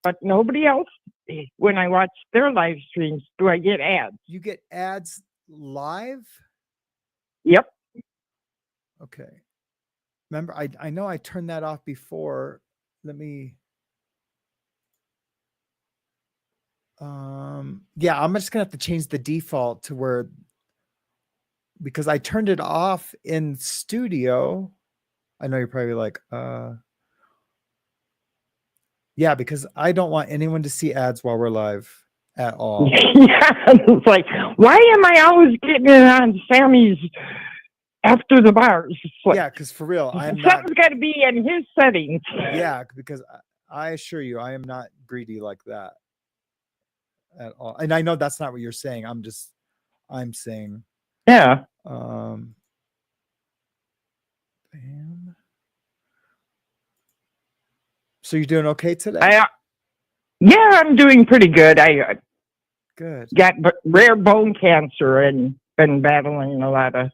but nobody else. When I watch their live streams, do I get ads? You get ads live? Yep. Okay. Remember, I know I turned that off before. Let me. Yeah, I'm just gonna have to change the default to where, because I turned it off in studio. I know you're probably like, yeah, because I don't want anyone to see ads while we're live at all. Yeah, it's like, why am I always getting it on Sammy's after the bars? It's like, Yeah, because for real, I'm something's not. got to be in his settings. Yeah, because I assure you, I am not greedy like that at all. And I know that's not what you're saying. I'm saying. Yeah. Bam. So you're doing okay today? Yeah, I'm doing pretty good. I Good. got rare bone cancer and been battling a lot of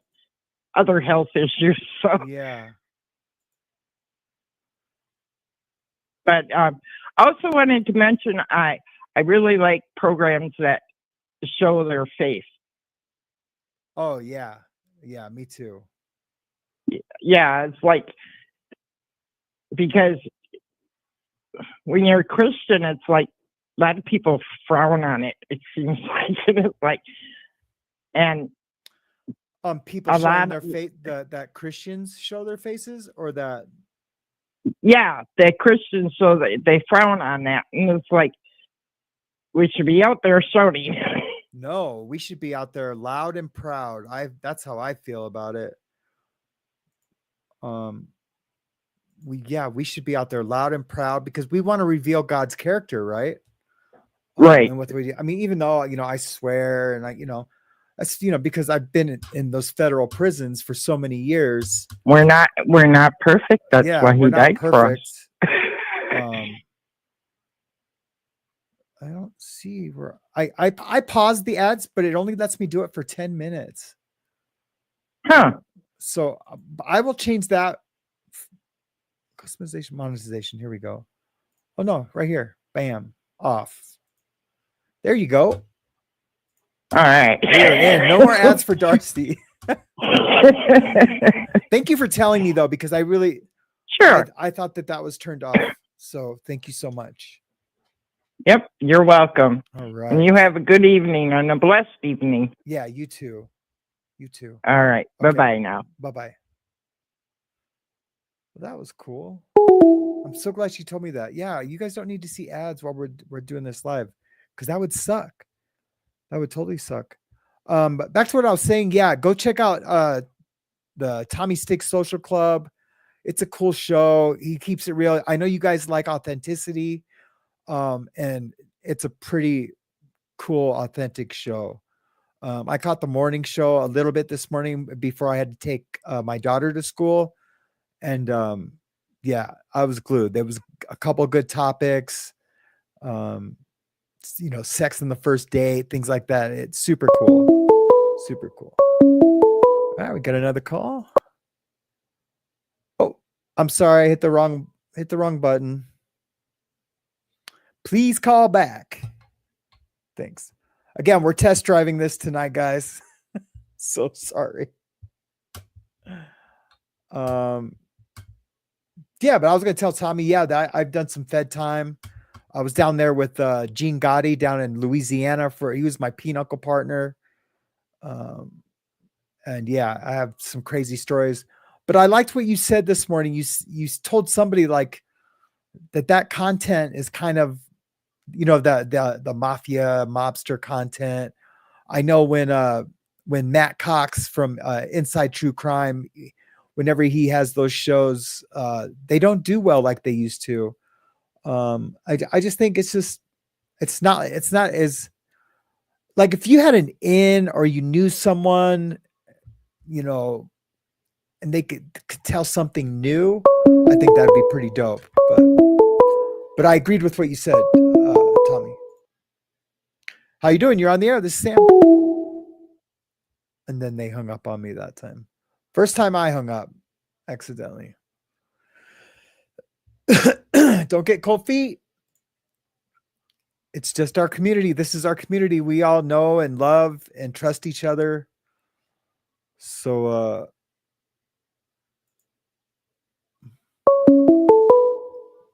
other health issues. So, Yeah. but also wanted to mention I really like programs that show their face. Oh yeah. Yeah, me too. Yeah, it's like, because when you're a Christian, it's like a lot of people frown on it. It seems like it's like, and people a showing lot their of- face, that Christians show their faces, or that. yeah, the Christians, so they frown on that, and it's like we should be out there shouting. No, we should be out there loud and proud. That's how I feel about it. We should be out there loud and proud because we want to reveal God's character, right? Right. And what we do. I mean, even though, I swear, and that's, because I've been in those federal prisons for so many years. We're not perfect. That's why he died for us. I don't see where I paused the ads, but it only lets me do it for 10 minutes. Huh. So I will change that. Customization, monetization. Here we go. Oh no, right here. Bam. Off. There you go. All right. We're in. No more ads for Darcy. Thank you for telling me though, because I really Sure. I thought that was turned off. So thank you so much. Yep. You're welcome. All right. And you have a good evening and a blessed evening. Yeah, you too. You too. All right. Okay. Bye-bye now. Bye-bye. Well, that was cool. I'm so glad she told me that. Yeah, you guys don't need to see ads while we're doing this live, because that would suck. That would totally suck. But back to what I was saying. Yeah, go check out the Tommy Sticks Social Club. It's a cool show. He keeps it real. I know you guys like authenticity. And it's a pretty cool, authentic show. I caught the morning show a little bit this morning before I had to take my daughter to school. And yeah, I was glued. There was a couple good topics, sex in the first date, things like that. It's super cool. Super cool. All right, we got another call. Oh, I'm sorry. I hit the wrong button. Please call back. Thanks. Again, we're test driving this tonight, guys. So sorry. Yeah, but I was going to tell Tommy, that I've done some Fed time. I was down there with Gene Gotti down in Louisiana he was my pinochle partner. And yeah, I have some crazy stories, but I liked what you said this morning. You told somebody like that content is kind of, the mafia mobster content. I know when Matt Cox from Inside True Crime, whenever he has those shows, they don't do well like they used to. I just think it's not as like, if you had an in or you knew someone, and they could tell something new, I think that'd be pretty dope. But I agreed with what you said, Tommy. How you doing? You're on the air. This is Sam. And then they hung up on me that time. First time I hung up accidentally. Don't get cold feet. It's just our community. This is our community. We all know and love and trust each other. So,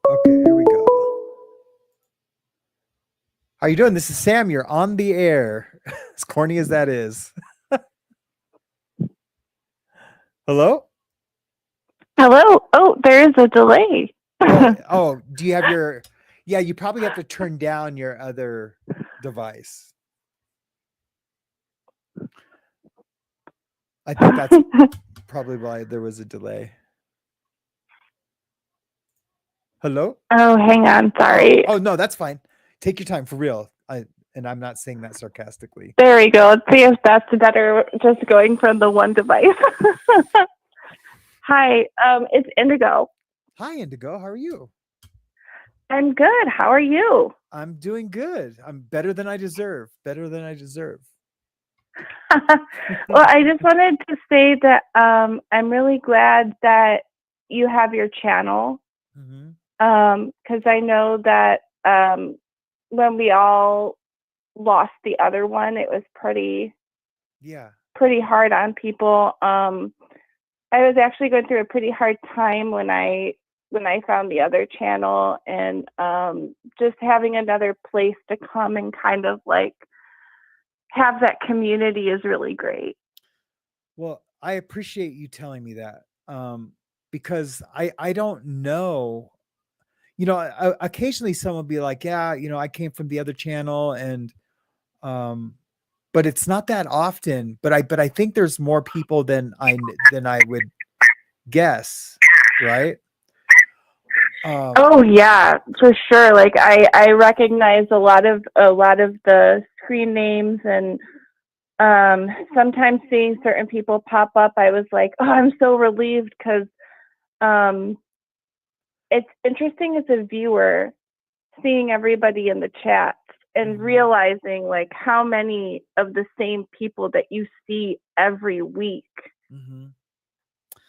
okay, here we go. How you doing? This is Sam. You're on the air. As corny as that is. Hello? Hello. Oh, there is a delay. Oh, do you have you probably have to turn down your other device. I think that's probably why there was a delay. Hello? Oh, hang on. Sorry. Oh, no, that's fine. Take your time, for real. And I'm not saying that sarcastically. There we go. Let's see if that's better. Just going from the one device. Hi, it's Indigo. Hi, Indigo. How are you? I'm good. How are you? I'm doing good. I'm better than I deserve. Better than I deserve. Well, I just wanted to say that I'm really glad that you have your channel. Because I know that when we all lost the other one, it was pretty hard on people. I was actually going through a pretty hard time when I found the other channel, and just having another place to come and kind of like have that community is really great. Well, I appreciate you telling me that, because I don't know. Occasionally someone will be like, yeah, I came from the other channel, and but it's not that often. But I think there's more people than I would guess, right? Oh yeah, for sure. Like I recognize a lot of the screen names, and sometimes seeing certain people pop up, I was like, oh, I'm so relieved, because it's interesting as a viewer seeing everybody in the chat and realizing like how many of the same people that you see every week.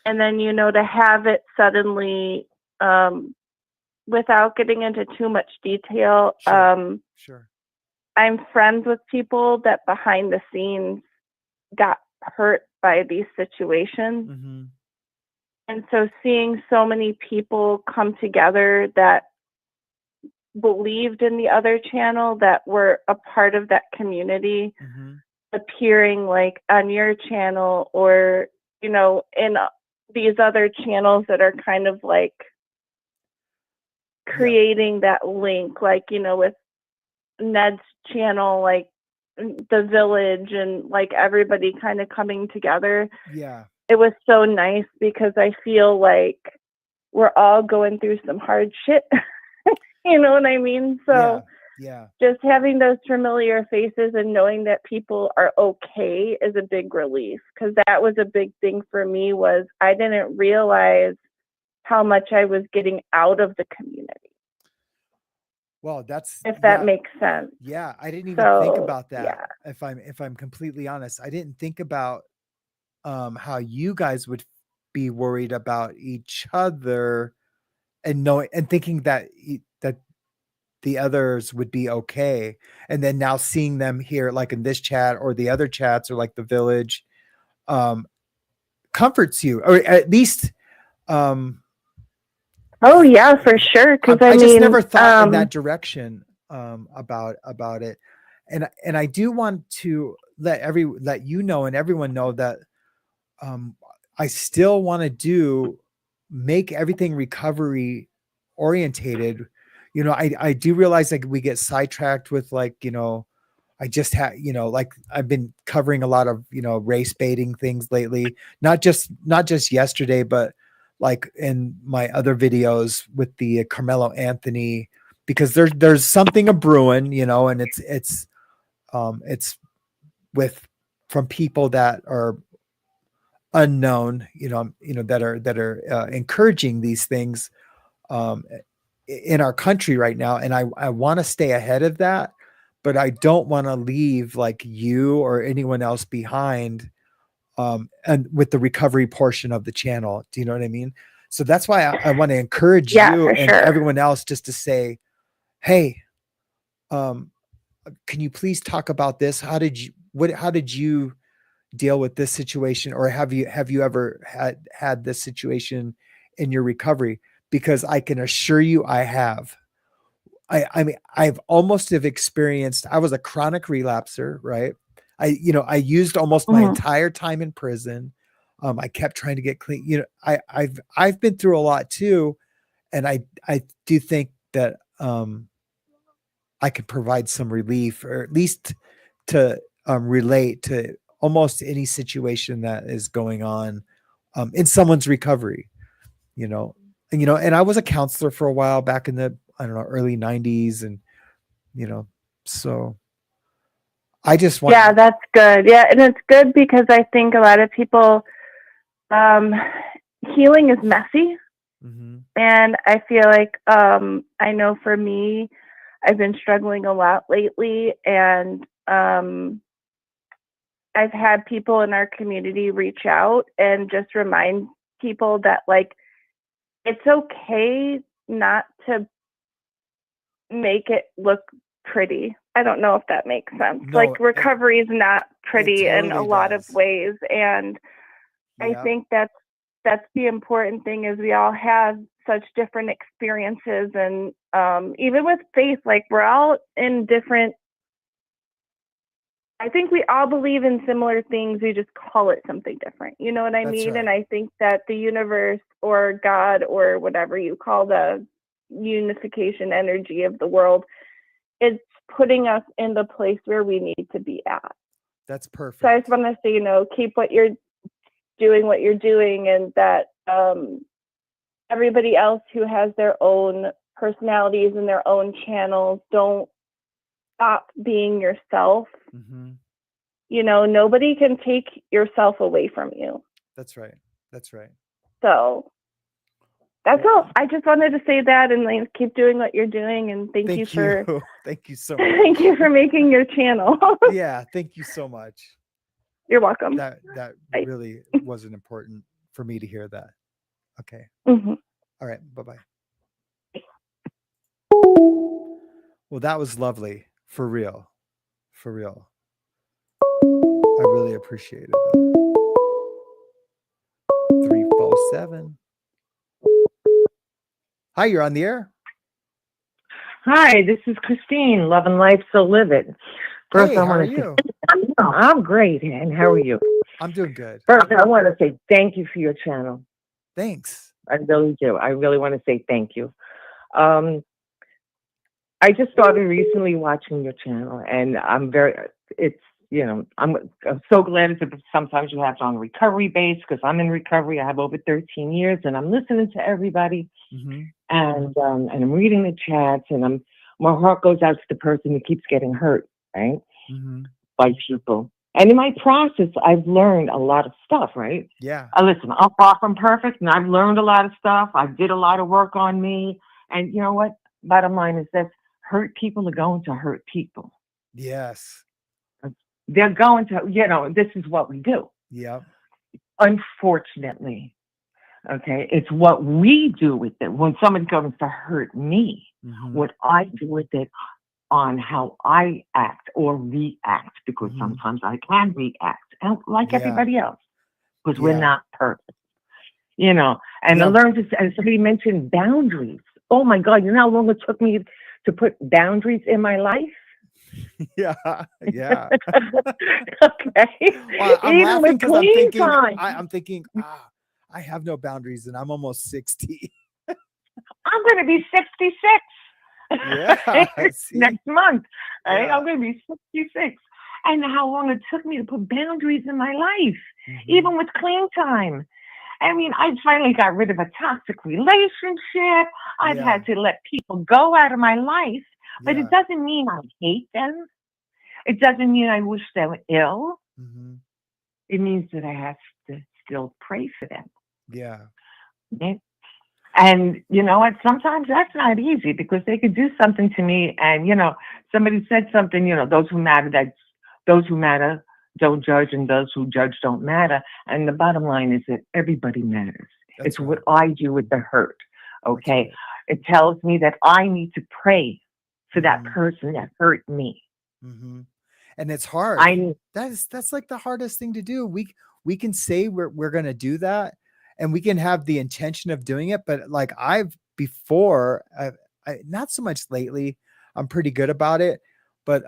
And then, to have it suddenly, without getting into too much detail, Sure. I'm friends with people that behind the scenes got hurt by these situations. And so seeing so many people come together that believed in the other channel, that were a part of that community, appearing like on your channel, or, you know, in these other channels that are kind of like creating that link, like, you know, with Ned's channel, like the village, and like everybody kind of coming together. Yeah. It was so nice because I feel like we're all going through some hard shit. You know what I mean? So Yeah. just having those familiar faces and knowing that people are okay is a big relief, because that was a big thing for me. Was I didn't realize how much I was getting out of the community. Well, that's, if that makes sense. Yeah, I didn't even think So, about that. yeah. If I'm completely honest, I didn't think about how you guys would be worried about each other, and knowing and thinking that that the others would be okay, and then now seeing them here, like in this chat or the other chats, or like the village, comforts you, or at least Oh yeah, for sure. Because I just mean, never thought in that direction about it, and I do want to let you know and everyone know that I still want to make everything recovery orientated. You know, I do realize like we get sidetracked with, like, you know, I just had, you know, like I've been covering a lot of, you know, race baiting things lately, not just yesterday, but like in my other videos with the Carmelo Anthony, because there's something a brewing, you know, and it's with, from people that are unknown, you know, that are encouraging these things in our country right now. And I want to stay ahead of that, but I don't want to leave like you or anyone else behind, and with the recovery portion of the channel. Do you know what I mean? So that's why I want to encourage you and everyone else just to say, hey, can you please talk about this? How did you deal with this situation? Or have you ever had this situation in your recovery? Because I can assure you I have. I mean, I've almost have experienced, I was a chronic relapser, right? I used almost my entire time in prison. I kept trying to get clean. You know, I've been through a lot too. And I do think that, I could provide some relief, or at least to relate to almost any situation that is going on in someone's recovery, you know. And, you know, and I was a counselor for a while back in the, I don't know, early 90s. And, you know, so I just want. Yeah, that's good. Yeah. And it's good because I think a lot of people, healing is messy. And I feel like, I know for me, I've been struggling a lot lately, and I've had people in our community reach out and just remind people that, like, it's okay not to make it look pretty. I don't know if that makes sense. No, like, recovery is not pretty in a totally lot of does. ways, and I think that's the important thing, is we all have such different experiences, and even with faith, like, we're all in different. I think we all believe in similar things. We just call it something different. You know what I mean? And I think that the universe, or God, or whatever you call the unification energy of the world, is putting us in the place where we need to be at. That's perfect. So I just want to say, you know, keep what you're doing, and that everybody else who has their own personalities and their own channels, don't stop being yourself. You know, nobody can take yourself away from you. That's right. That's right. So that's all. I just wanted to say that, and like, keep doing what you're doing, and thank you for thank you so much. thank you for making your channel. Yeah, thank you so much. You're welcome. That really wasn't important for me to hear that. Okay. All right. Bye-bye. Well, that was lovely. For real. For real. I really appreciated that. 3 false 7. Hi, you're on the air. Hi, this is Christine, Loving Life So Live It. First, Hey, I how are want to you? say, I'm great, and how are you? I'm doing good. First, I want to say thank you for your channel. Thanks. I really do. I really want to say thank you. I just started recently watching your channel, and I'm so glad that sometimes you have it on recovery base, because I'm in recovery. I have over 13 years, and I'm listening to everybody, and I'm reading the chats, and my heart goes out to the person who keeps getting hurt, right, by people. And in my process, I've learned a lot of stuff, right? Yeah. Listen, I'm far from perfect, and I've learned a lot of stuff. I did a lot of work on me, and you know what? Bottom line is that hurt people are going to hurt people. Yes. They're going to, this is what we do. Yep. Unfortunately, okay, it's what we do with it. When someone comes to hurt me, what I do with it on how I act or react, because sometimes I can react, and like everybody else, because we're not perfect, And I learned to, and somebody mentioned boundaries. Oh my God, you know how long it took me to put boundaries in my life? Yeah. Okay. Well, I'm Even laughing with because I'm clean thinking, time. I'm thinking, I have no boundaries, and I'm almost 60. I'm going to be 66. Yeah. Next month. Right? Yeah. I'm going to be 66. And how long it took me to put boundaries in my life, even with clean time. I mean, I finally got rid of a toxic relationship. I've had to let people go out of my life, but it doesn't mean I hate them. It doesn't mean I wish them ill. It means that I have to still pray for them. Yeah. Okay? And you know what? Sometimes that's not easy, because they could do something to me, and somebody said something. Those who matter don't judge, and those who judge don't matter. And the bottom line is that everybody matters. It's what I do with the hurt. Okay, it tells me that I need to pray for that person that hurt me. And it's hard. That's like the hardest thing to do. We can say we're going to do that, and we can have the intention of doing it, but like before, not so much lately. I'm pretty good about it, but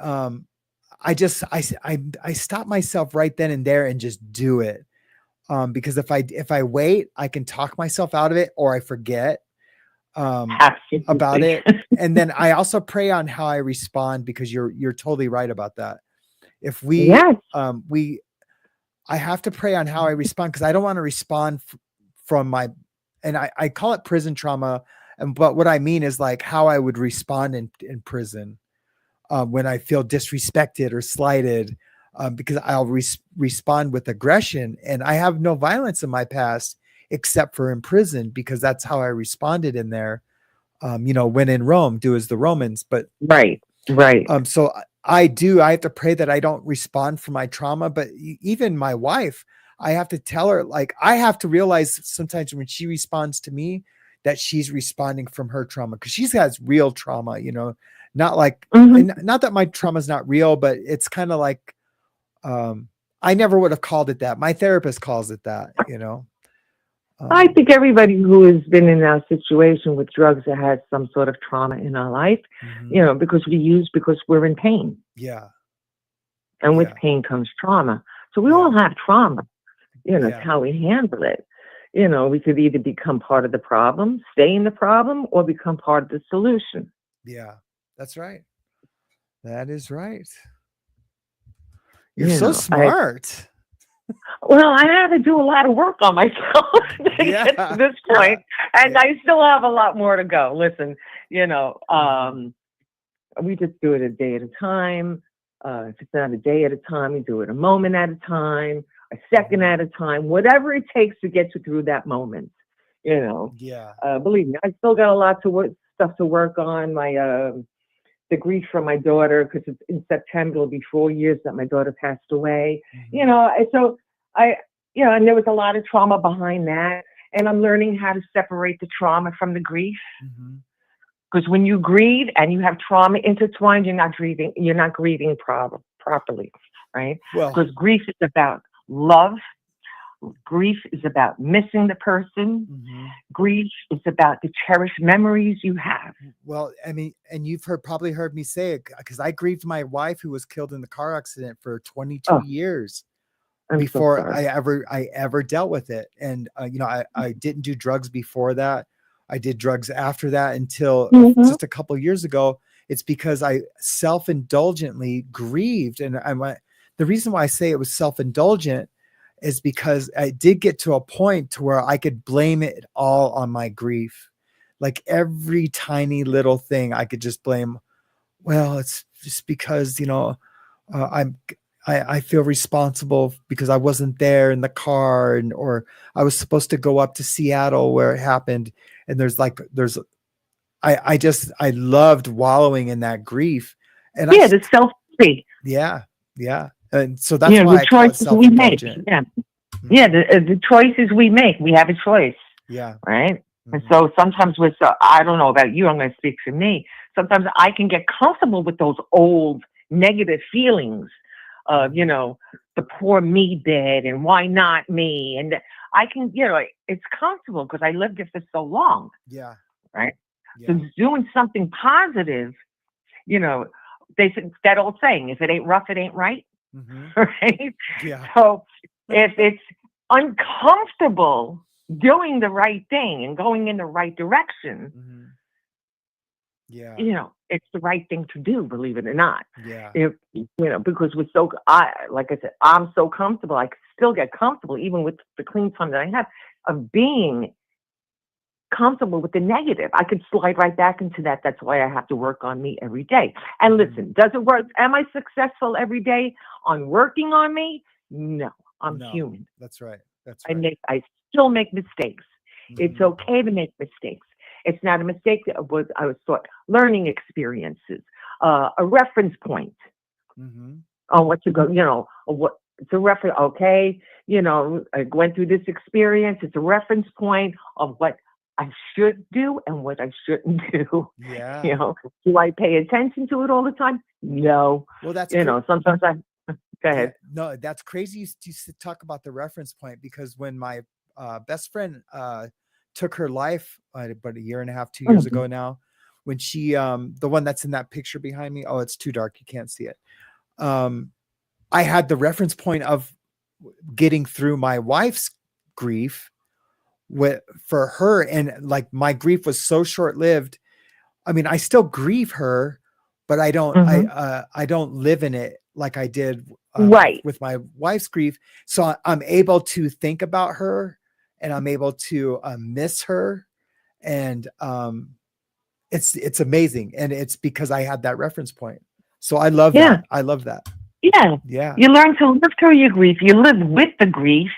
I stop myself right then and there and just do it. Because if I wait, I can talk myself out of it, or I forget about it. And then I also pray on how I respond, because you're totally right about that. If I have to pray on how I respond, because I don't want to respond from and I call it prison trauma. But what I mean is like how I would respond in prison. When I feel disrespected or slighted, because I'll respond with aggression, and I have no violence in my past except for in prison, because that's how I responded in there. When in Rome, do as the Romans. But right. So I have to pray that I don't respond from my trauma. But even my wife, I have to tell her, like, I have to realize sometimes when she responds to me that she's responding from her trauma, because she has real trauma, not like, and not that my trauma is not real, but it's kind of like, I never would have called it that. My therapist calls it that, I think everybody who has been in our situation with drugs that has some sort of trauma in our life, because because we're in pain. Yeah. And with pain comes trauma. So we all have trauma. It's how we handle it. We could either become part of the problem, stay in the problem, or become part of the solution. Yeah, that's right. That is right. You're so smart. Well, I had to do a lot of work on myself to get to this point, and I still have a lot more to go. Listen, we just do it a day at a time. If it's not a day at a time, we do it a moment at a time, a second at a time, whatever it takes to get you through that moment. Believe me, I still got a lot stuff to work on. The grief from my daughter, because it's in September, it'll be 4 years that my daughter passed away. So and there was a lot of trauma behind that, and I'm learning how to separate the trauma from the grief. Because when you grieve and you have trauma intertwined, you're not grieving properly, right? Because grief is about love, Grief is about missing the person. Mhm. Grief is about the cherished memories you have. Well, I mean, and you've probably heard me say it, because I grieved my wife who was killed in the car accident for 22 Oh, years I'm so before sorry. I ever dealt with it. And you know, I didn't do drugs before that. I did drugs after that until just a couple of years ago. It's because I self-indulgently grieved, and the reason why I say it was self-indulgent is because I did get to a point to where I could blame it all on my grief. Like every tiny little thing I could just blame. Well, it's just because, you know, I feel responsible because I wasn't there in the car, or I was supposed to go up to Seattle where it happened. And I loved wallowing in that grief. And the self-pity. Yeah. And so that's why the I call it choices we make. self-indulgent. The choices we make. We have a choice. Yeah. Right. And so sometimes I don't know about you, I'm going to speak for me. Sometimes I can get comfortable with those old negative feelings of, you know, the poor me bit and why not me. And I can, you know, it's comfortable because I lived it for so long. Yeah. Right. Yeah. So doing something positive, you know, they said that old saying, if it ain't rough, it ain't right. Right. Yeah. So if it's uncomfortable doing the right thing and going in the right direction, yeah, you know, it's the right thing to do, believe it or not. Yeah. If, you know, because like I said, I'm so comfortable. I still get comfortable even with the clean time that I have of being comfortable with the negative. I could slide right back into that. That's why I have to work on me every day. And listen, does it work? Am I successful every day on working on me? No, I'm human. That's right. That's right. I still make mistakes. It's okay to make mistakes. It's not a mistake. I was taught learning experiences, a reference point on what to go, you know, what it's a reference. Okay. You know, I went through this experience. It's a reference point of what I should do and what I shouldn't do. Yeah. You know, do I pay attention to it all the time? No. Well, that's, you know, sometimes go ahead. Yeah, no, that's crazy. You talk about the reference point, because when my best friend took her life about a year and a half, 2 years ago now, when she, the one that's in that picture behind me, oh, it's too dark, you can't see it. I had the reference point of getting through my wife's grief for her, and like my grief was so short-lived. I mean, I still grieve her, but I don't I don't live in it like I did with my wife's grief. So I'm able to think about her, and I'm able to miss her, and it's amazing, and it's because I had that reference point. So I love that. I love that. Yeah. You learn to live through your grief. You live with the grief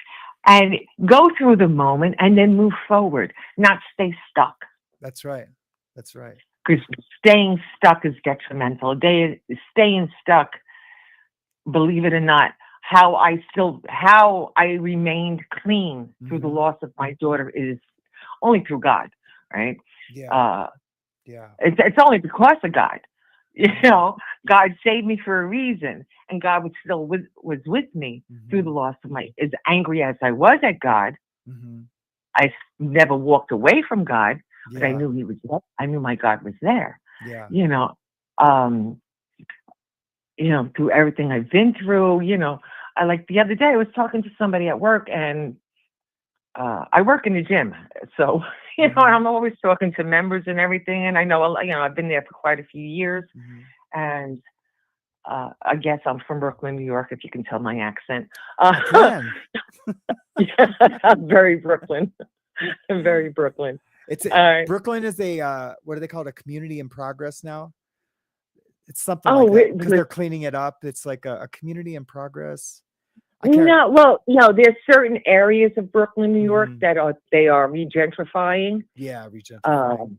and go through the moment and then move forward, not stay stuck. That's right. That's right. Because staying stuck is detrimental. Staying stuck, believe it or not, how I remained clean through the loss of my daughter is only through God, right? Yeah. It's only because of God. You know, God saved me for a reason, and God was still was with me through the loss of as angry as I was at God. I never walked away from God, but I knew He was there. I knew my God was there. Yeah. You know, through everything I've been through, you know, the other day I was talking to somebody at work, and I work in the gym, so you know, I'm always talking to members and everything, and I know, you know, I've been there for quite a few years, and I guess I'm from Brooklyn, New York, if you can tell my accent. I'm very Brooklyn. I'm very Brooklyn. Brooklyn is what do they call it? A community in progress now. It's something like that, because they're cleaning it up. It's like a community in progress. No, there's certain areas of Brooklyn, New York that they are regentrifying. Yeah, regentrifying.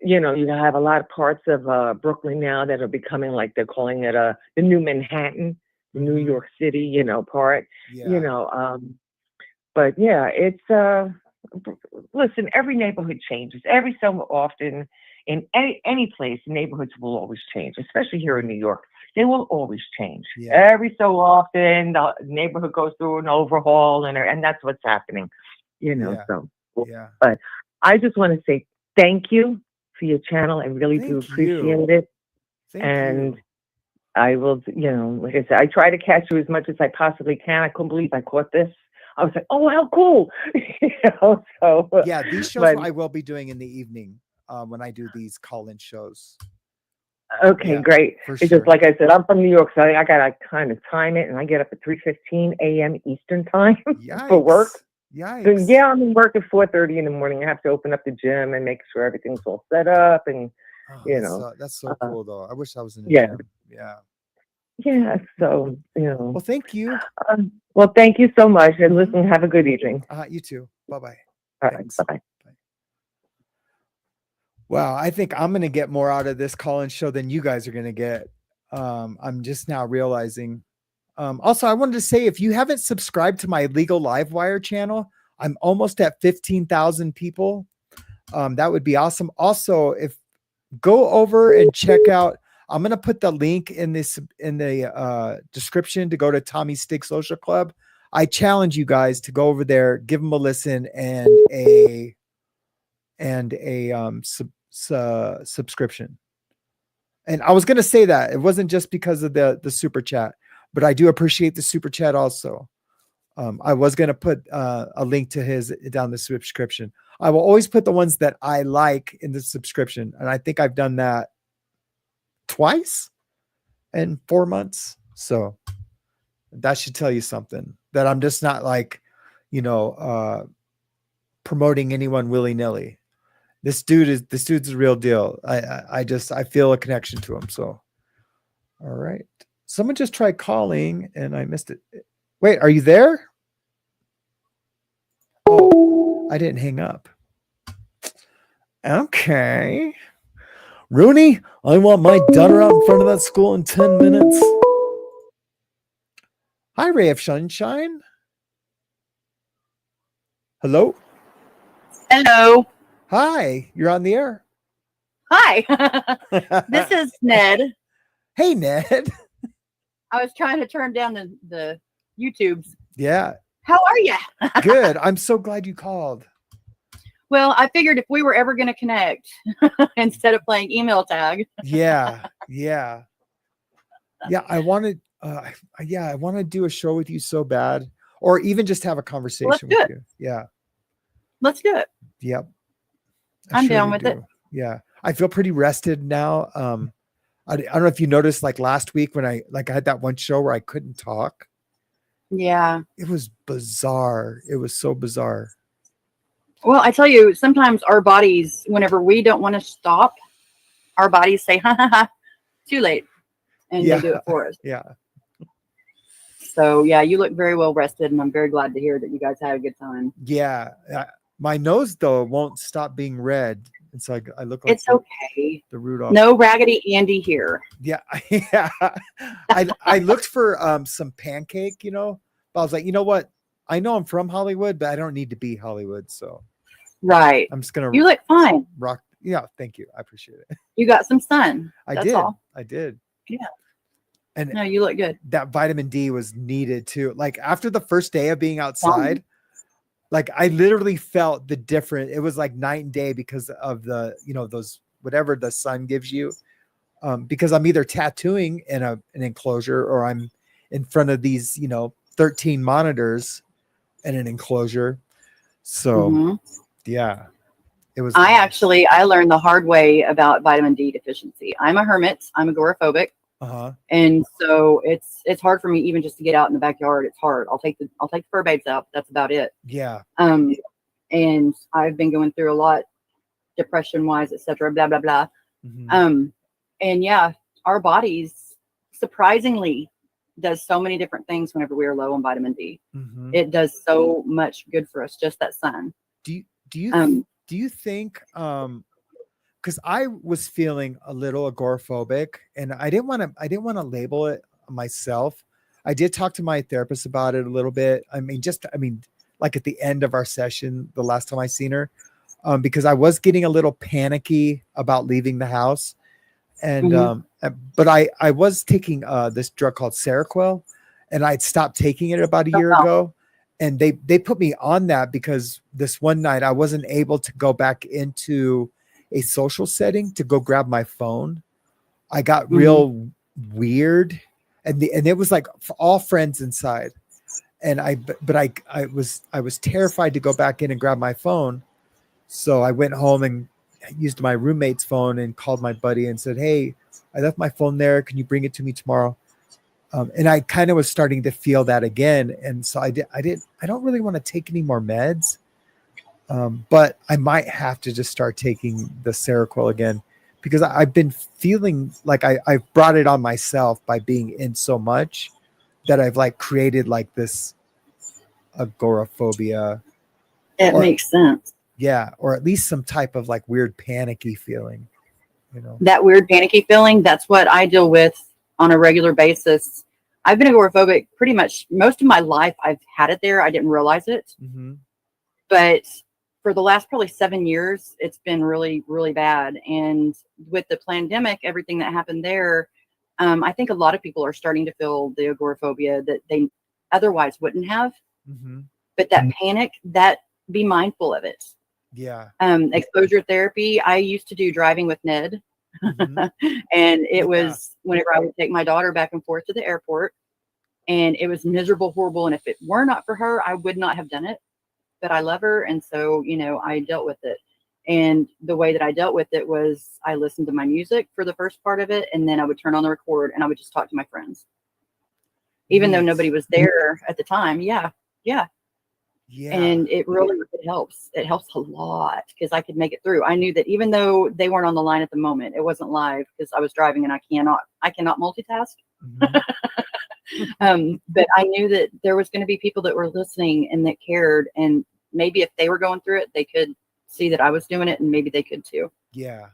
You know, you have a lot of parts of Brooklyn now that are becoming, like, they're calling it the new Manhattan, the New York City, you know, part. You know, but yeah, it's listen, every neighborhood changes every so often. In any place, neighborhoods will always change, especially here in New York. They will always change. Yeah. Every so often, the neighborhood goes through an overhaul, and that's what's happening. Yeah. So. Yeah. But I just want to say thank you for your channel. I really do Thank appreciate you. it. Thank And you. I will, like I said, I try to catch you as much as I possibly can. I couldn't believe I caught this. I was like, oh, how cool. So. Yeah, these shows But, I will be doing in the evening when I do these call-in shows. okay, Yeah, great. for Because sure. like I said, I'm from New York, so I got to kind of time it, and I get up at 3:15 a.m. Eastern time for work. Yikes. Yeah, I'm in work at 4:30 in the morning. I have to open up the gym and make sure everything's all set up, and That's so cool though. I wish I was in the yeah. gym. Yeah. Yeah. So Well, thank you. Well, thank you so much, and listen, have a good evening. You too. Bye-bye. All Thanks. right. Bye. Wow, I think I'm gonna get more out of this call-in show than you guys are gonna get. I'm just now realizing. Also, I wanted to say, if you haven't subscribed to my Legal Livewire channel, I'm almost at 15,000 people. That would be awesome. Also, if go over and check out, I'm going to put the link in the description to go to Tommy Stick Social Club. I challenge you guys to go over there, give them a listen and a subscription. And I was going to say that it wasn't just because of the super chat, but I do appreciate the super chat also. I was going to put a link to his down the subscription. I will always put the ones that I like in the subscription. And I think I've done that twice in 4 months. So that should tell you something, that I'm just not like, promoting anyone willy-nilly. This dude's the real deal. I feel a connection to him. So, all right. Someone just tried calling and I missed it. Wait, are you there? Oh, I didn't hang up. Okay. Rooney, I want my daughter out in front of that school in 10 minutes. Hi, Ray of Sunshine. Hello? Hello. Hi, you're on the air. Hi. This is Ned. Hey, Ned. I was trying to turn down the YouTubes. Yeah. How are you? Good. I'm so glad you called. Well, I figured if we were ever going to connect instead of playing email tag. Yeah. I wanted to do a show with you so bad, or even just have a conversation with you. Yeah. Let's do it. Yep. I'm down with it. Yeah. I feel pretty rested now. I don't know if you noticed, like last week when I had that one show where I couldn't talk. Yeah. It was bizarre. It was so bizarre. Well, I tell you, sometimes our bodies, whenever we don't want to stop, our bodies say, ha, ha, ha, too late. And they do it for us. Yeah. So, yeah, you look very well rested, and I'm very glad to hear that you guys had a good time. Yeah. My nose, though, won't stop being red. And so I look like it's okay. The Rudolph. No Raggedy Andy here. Yeah. Yeah. I looked for some pancake, but I was like, you know what? I know I'm from Hollywood, but I don't need to be Hollywood. So. Right. I'm just going to. You look fine. Rock. Yeah. Thank you. I appreciate it. You got some sun. I That's did. all. I did. Yeah. And no, you look good. That vitamin D was needed too. Like after the first day of being outside, like I literally felt the difference. It was like night and day because of the, those, whatever the sun gives you. Because I'm either tattooing in an enclosure or I'm in front of these, 13 monitors in an enclosure. So yeah, it was. I learned the hard way about vitamin D deficiency. I'm a hermit. I'm agoraphobic. And so it's hard for me even just to get out in the backyard. It's hard. I'll take the fur babes out. That's about it. Yeah. And I've been going through a lot, depression wise, etc. Blah blah blah. And yeah, our bodies surprisingly does so many different things whenever we are low on vitamin D. It does so much good for us. Just that sun. Do you think? Because I was feeling a little agoraphobic, and I didn't want to label it myself. I did talk to my therapist about it a little bit. Like at the end of our session, the last time I seen her, because I was getting a little panicky about leaving the house, And but I was taking this drug called Seroquel, and I'd stopped taking it about a year ago. And they put me on that because this one night I wasn't able to go back into a social setting to go grab my phone. I got real weird, and it was like all friends inside. And I was terrified to go back in and grab my phone. So I went home and used my roommate's phone and called my buddy and said, "Hey, I left my phone there. Can you bring it to me tomorrow?" And I kind of was starting to feel that again. And so I don't really want to take any more meds. But I might have to just start taking the Seroquel again, because I've been feeling like I've brought it on myself by being in so much that I've like created like this agoraphobia. It makes sense. Yeah. Or at least some type of like weird panicky feeling, you know, that weird panicky feeling. That's what I deal with on a regular basis. I've been agoraphobic pretty much most of my life. I've had it there. I didn't realize it. But for the last probably 7 years, it's been really, really bad. And with the pandemic, everything that happened there, I think a lot of people are starting to feel the agoraphobia that they otherwise wouldn't have. But that panic, be mindful of it. Yeah. Exposure therapy. I used to do driving with Ned. And it was whenever I would take my daughter back and forth to the airport, and it was miserable, horrible. And if it were not for her, I would not have done it. But I love her. And so, you know, I dealt with it. And the way that I dealt with it was I listened to my music for the first part of it. And then I would turn on the record and I would just talk to my friends, even though nobody was there at the time. Yeah. And it really helps. It helps a lot because I could make it through. I knew that even though they weren't on the line at the moment, it wasn't live because I was driving and I cannot multitask. But I knew that there was going to be people that were listening and that cared. And maybe if they were going through it, they could see that I was doing it, and maybe they could too. Yeah.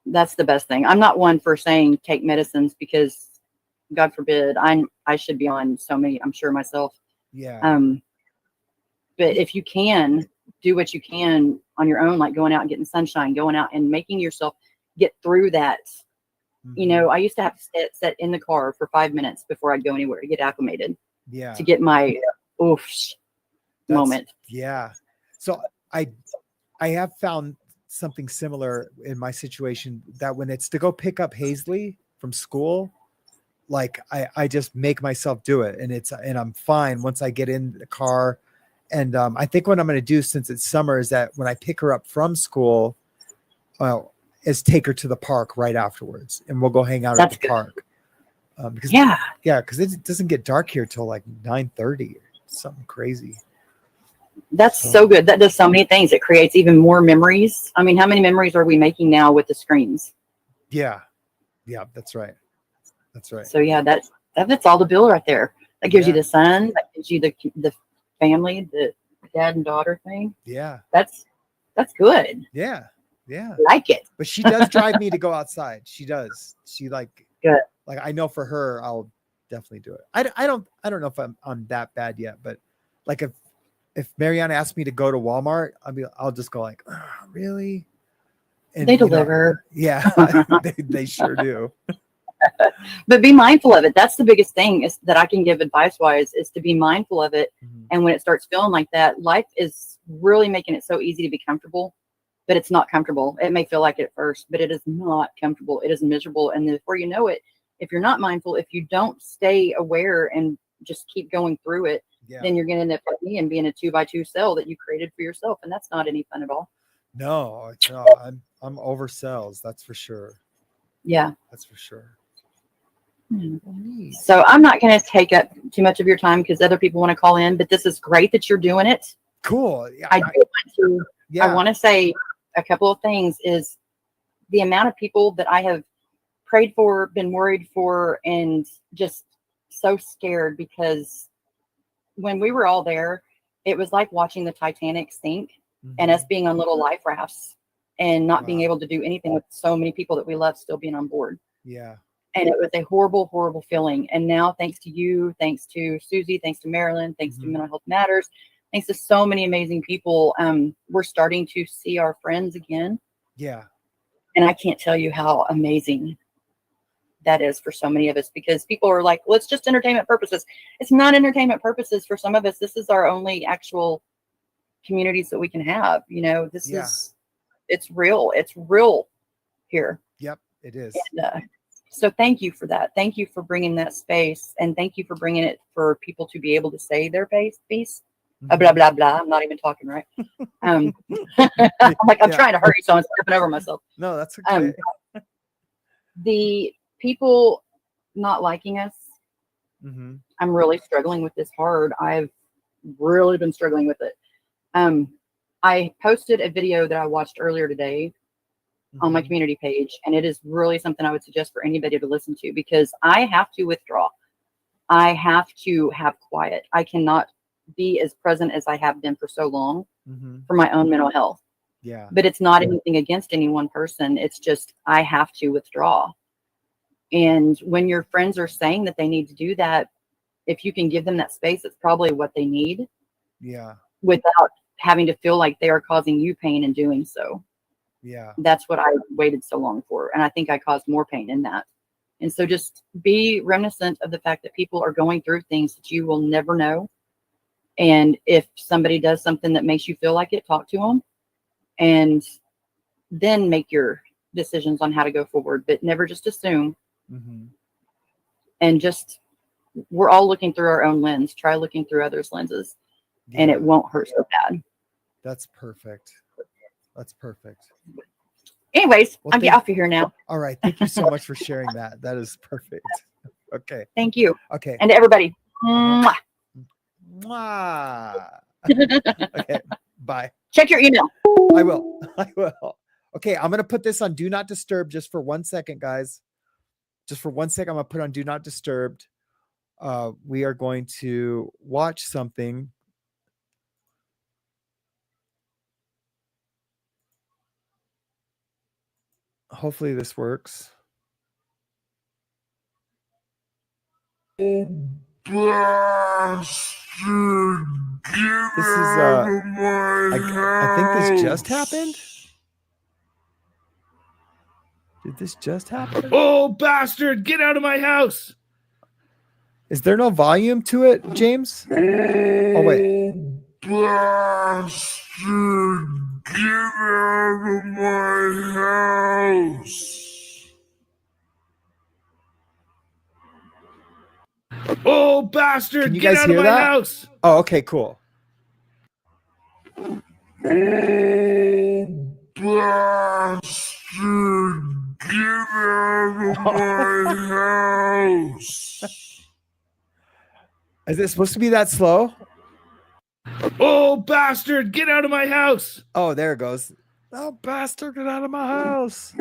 That's the best thing. I'm not one for saying take medicines because God forbid I should be on so many, I'm sure myself. Yeah. But if you can do what you can on your own, like going out and getting sunshine, going out and making yourself get through that. You know, I used to have to sit in the car for 5 minutes before I'd go anywhere to get acclimated. Yeah. To get my moment. Yeah. So I have found something similar in my situation, that when it's to go pick up Hazley from school, like I just make myself do it, and I'm fine once I get in the car. And I think what I'm going to do, since it's summer, is that when I pick her up from school, is take her to the park right afterwards, and we'll go hang out at the park. Because it doesn't get dark here till like 9:30 or something crazy. That's so good. That does so many things. It creates even more memories. I mean, how many memories are we making now with the screens? Yeah, that's right. So yeah, that's all the bill right there. That gives you the sun. That gives you the family, the dad and daughter thing. Yeah, that's good. Yeah, like it. But she does drive me to go outside. She does. She good. Like, I know for her, I'll definitely do it. I don't know if I'm that bad yet, but like if Mariana asks me to go to Walmart, I'll just go like, oh, really? And they deliver. They sure do. But be mindful of it. That's the biggest thing is that I can give advice wise, is to be mindful of it. And when it starts feeling like that, life is really making it so easy to be comfortable, but it's not comfortable. It may feel like it at first, but it is not comfortable. It is miserable. And before you know it, if you're not mindful, if you don't stay aware and just keep going through it, then you're going to end up like me and being a 2x2 cell that you created for yourself. And that's not any fun at all. No, I'm over cells. That's for sure. Yeah, that's for sure. So I'm not going to take up too much of your time because other people want to call in, but this is great that you're doing it. Cool. Yeah, I want to say a couple of things. Is the amount of people that I have prayed for, been worried for, and just so scared, because when we were all there, it was like watching the Titanic sink and us being on little life rafts and not being able to do anything with so many people that we love still being on board. Yeah. And it was a horrible, horrible feeling. And now, thanks to you, thanks to Susie, thanks to Marilyn, thanks to Mental Health Matters, thanks to so many amazing people, we're starting to see our friends again. Yeah. And I can't tell you how amazing that is for so many of us, because people are like, well, it's just entertainment purposes. It's not entertainment purposes for some of us. This is our only actual communities that we can have. You know, this is, it's real. It's real here. Yep, it is. And, so thank you for that. Thank you for bringing that space, and thank you for bringing it for people to be able to say their piece. Blah, blah, blah. I'm not even talking right. I'm like, I'm trying to hurry, so I'm stepping over myself. No, that's okay. The people not liking us, I'm really struggling with this hard. I've really been struggling with it. I posted a video that I watched earlier today on my community page, and it is really something I would suggest for anybody to listen to, because I have to withdraw. I have to have quiet. I cannot be as present as I have been for so long for my own mental health. Yeah. But it's not anything against any one person. It's just, I have to withdraw. And when your friends are saying that they need to do that, if you can give them that space, it's probably what they need. Yeah. Without having to feel like they are causing you pain in doing so. Yeah. That's what I waited so long for. And I think I caused more pain in that. And so just be reminiscent of the fact that people are going through things that you will never know. And if somebody does something that makes you feel like it, talk to them, and then make your decisions on how to go forward, but never just assume. And just, we're all looking through our own lens. Try looking through others' lenses, and it won't hurt so bad. That's perfect. That's perfect. Anyways, I'm off of here now. All right. Thank you so much for sharing that. That is perfect. Okay. Thank you. Okay. And to everybody. Mwah. Mwah. Okay. Bye. Check your email. I will. I will. Okay. I'm going to put this on Do Not Disturb just for 1 second, guys. Just for 1 second, I'm going to put on Do Not Disturb. We are going to watch something. Hopefully this works. This is I think this just happened. Did this just happen? Oh, bastard, get out of my house. Is there no volume to it, James? Oh, wait. Bastard, get out of my house. Oh, bastard, Can you get guys out hear of my that? house. Oh, okay, cool. Oh, bastard, get out of my house. Is it supposed to be that slow? Oh, bastard, get out of my house. Oh, there it goes. Oh, bastard, get out of my house.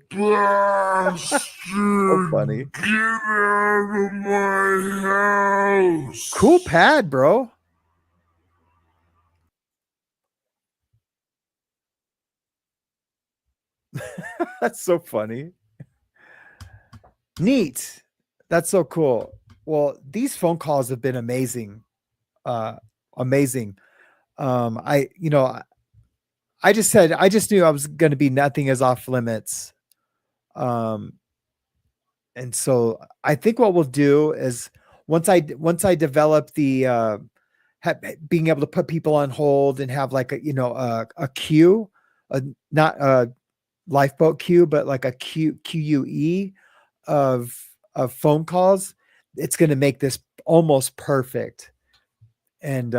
Bastard, so funny. Get out of my house. Cool pad, bro. That's so funny. Neat. That's so cool. Well, these phone calls have been amazing. Amazing. I just knew I was going to be nothing is off limits. And so I think what we'll do is once I develop the being able to put people on hold and have like a queue, not a lifeboat queue, but like a QUE of phone calls, it's going to make this almost perfect. And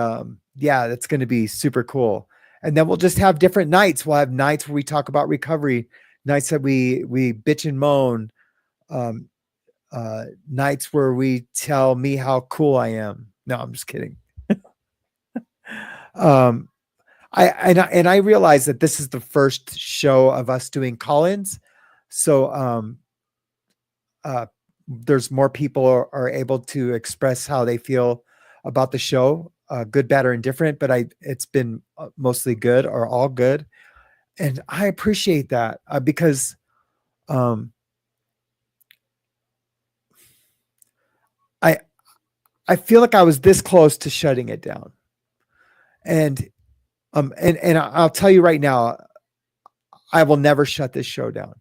yeah, that's going to be super cool. And then we'll just have different nights. We'll have nights where we talk about recovery, nights that we bitch and moan, nights where we tell me how cool I am. No, I'm just kidding. I realize that this is the first show of us doing call-ins. So there's more people are able to express how they feel about the show, good, bad, or indifferent, but it's been mostly good or all good. And I appreciate that because I feel like I was this close to shutting it down. And I'll tell you right now, I will never shut this show down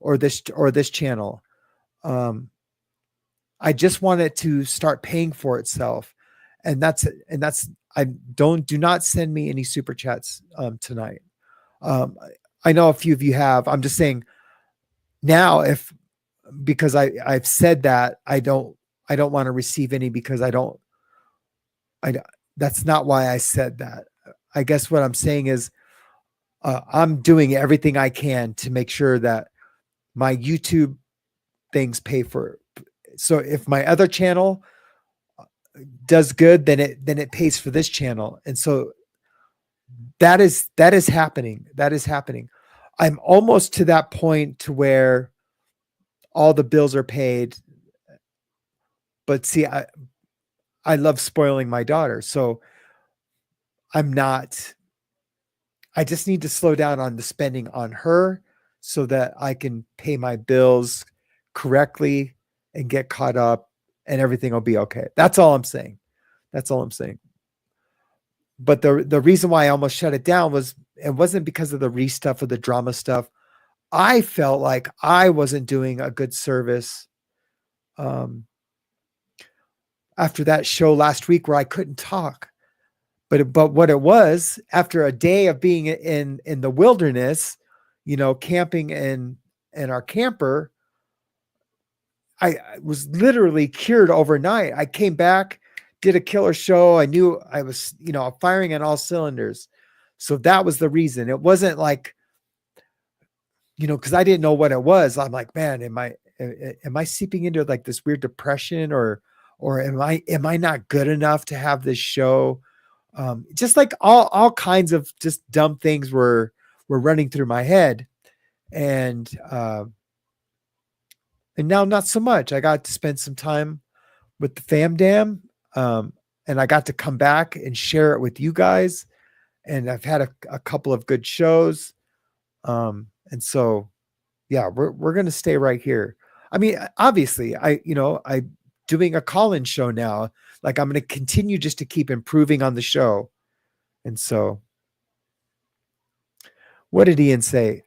or this channel. I just want it to start paying for itself. And do not send me any super chats tonight. I know a few of you have. I'm just saying now, because I've said that I don't want to receive any, because that's not why I said that. I guess what I'm saying is I'm doing everything I can to make sure that my YouTube things pay for it. So if my other channel does good, then it pays for this channel. And so that is happening. That is happening. I'm almost to that point to where all the bills are paid. But see, I love spoiling my daughter. So I just need to slow down on the spending on her so that I can pay my bills correctly and get caught up, and everything will be okay. That's all I'm saying. That's all I'm saying. But the reason why I almost shut it down it wasn't because of the stuff or the drama stuff. I felt like I wasn't doing a good service after that show last week where I couldn't talk. But what it was, after a day of being in the wilderness, camping in our camper, I was literally cured overnight. I came back, did a killer show. I knew I was, firing on all cylinders. So that was the reason. It wasn't like, because I didn't know what it was. I'm like, man, am I seeping into like this weird depression, or am I not good enough to have this show? Just like all kinds of just dumb things were running through my head. And now not so much. I got to spend some time with the fam dam. And I got to come back and share it with you guys. And I've had a couple of good shows. And so, yeah, we're going to stay right here. I mean, obviously I'm doing a call-in show now. Like, I'm going to continue just to keep improving on the show. And so what did Ian say?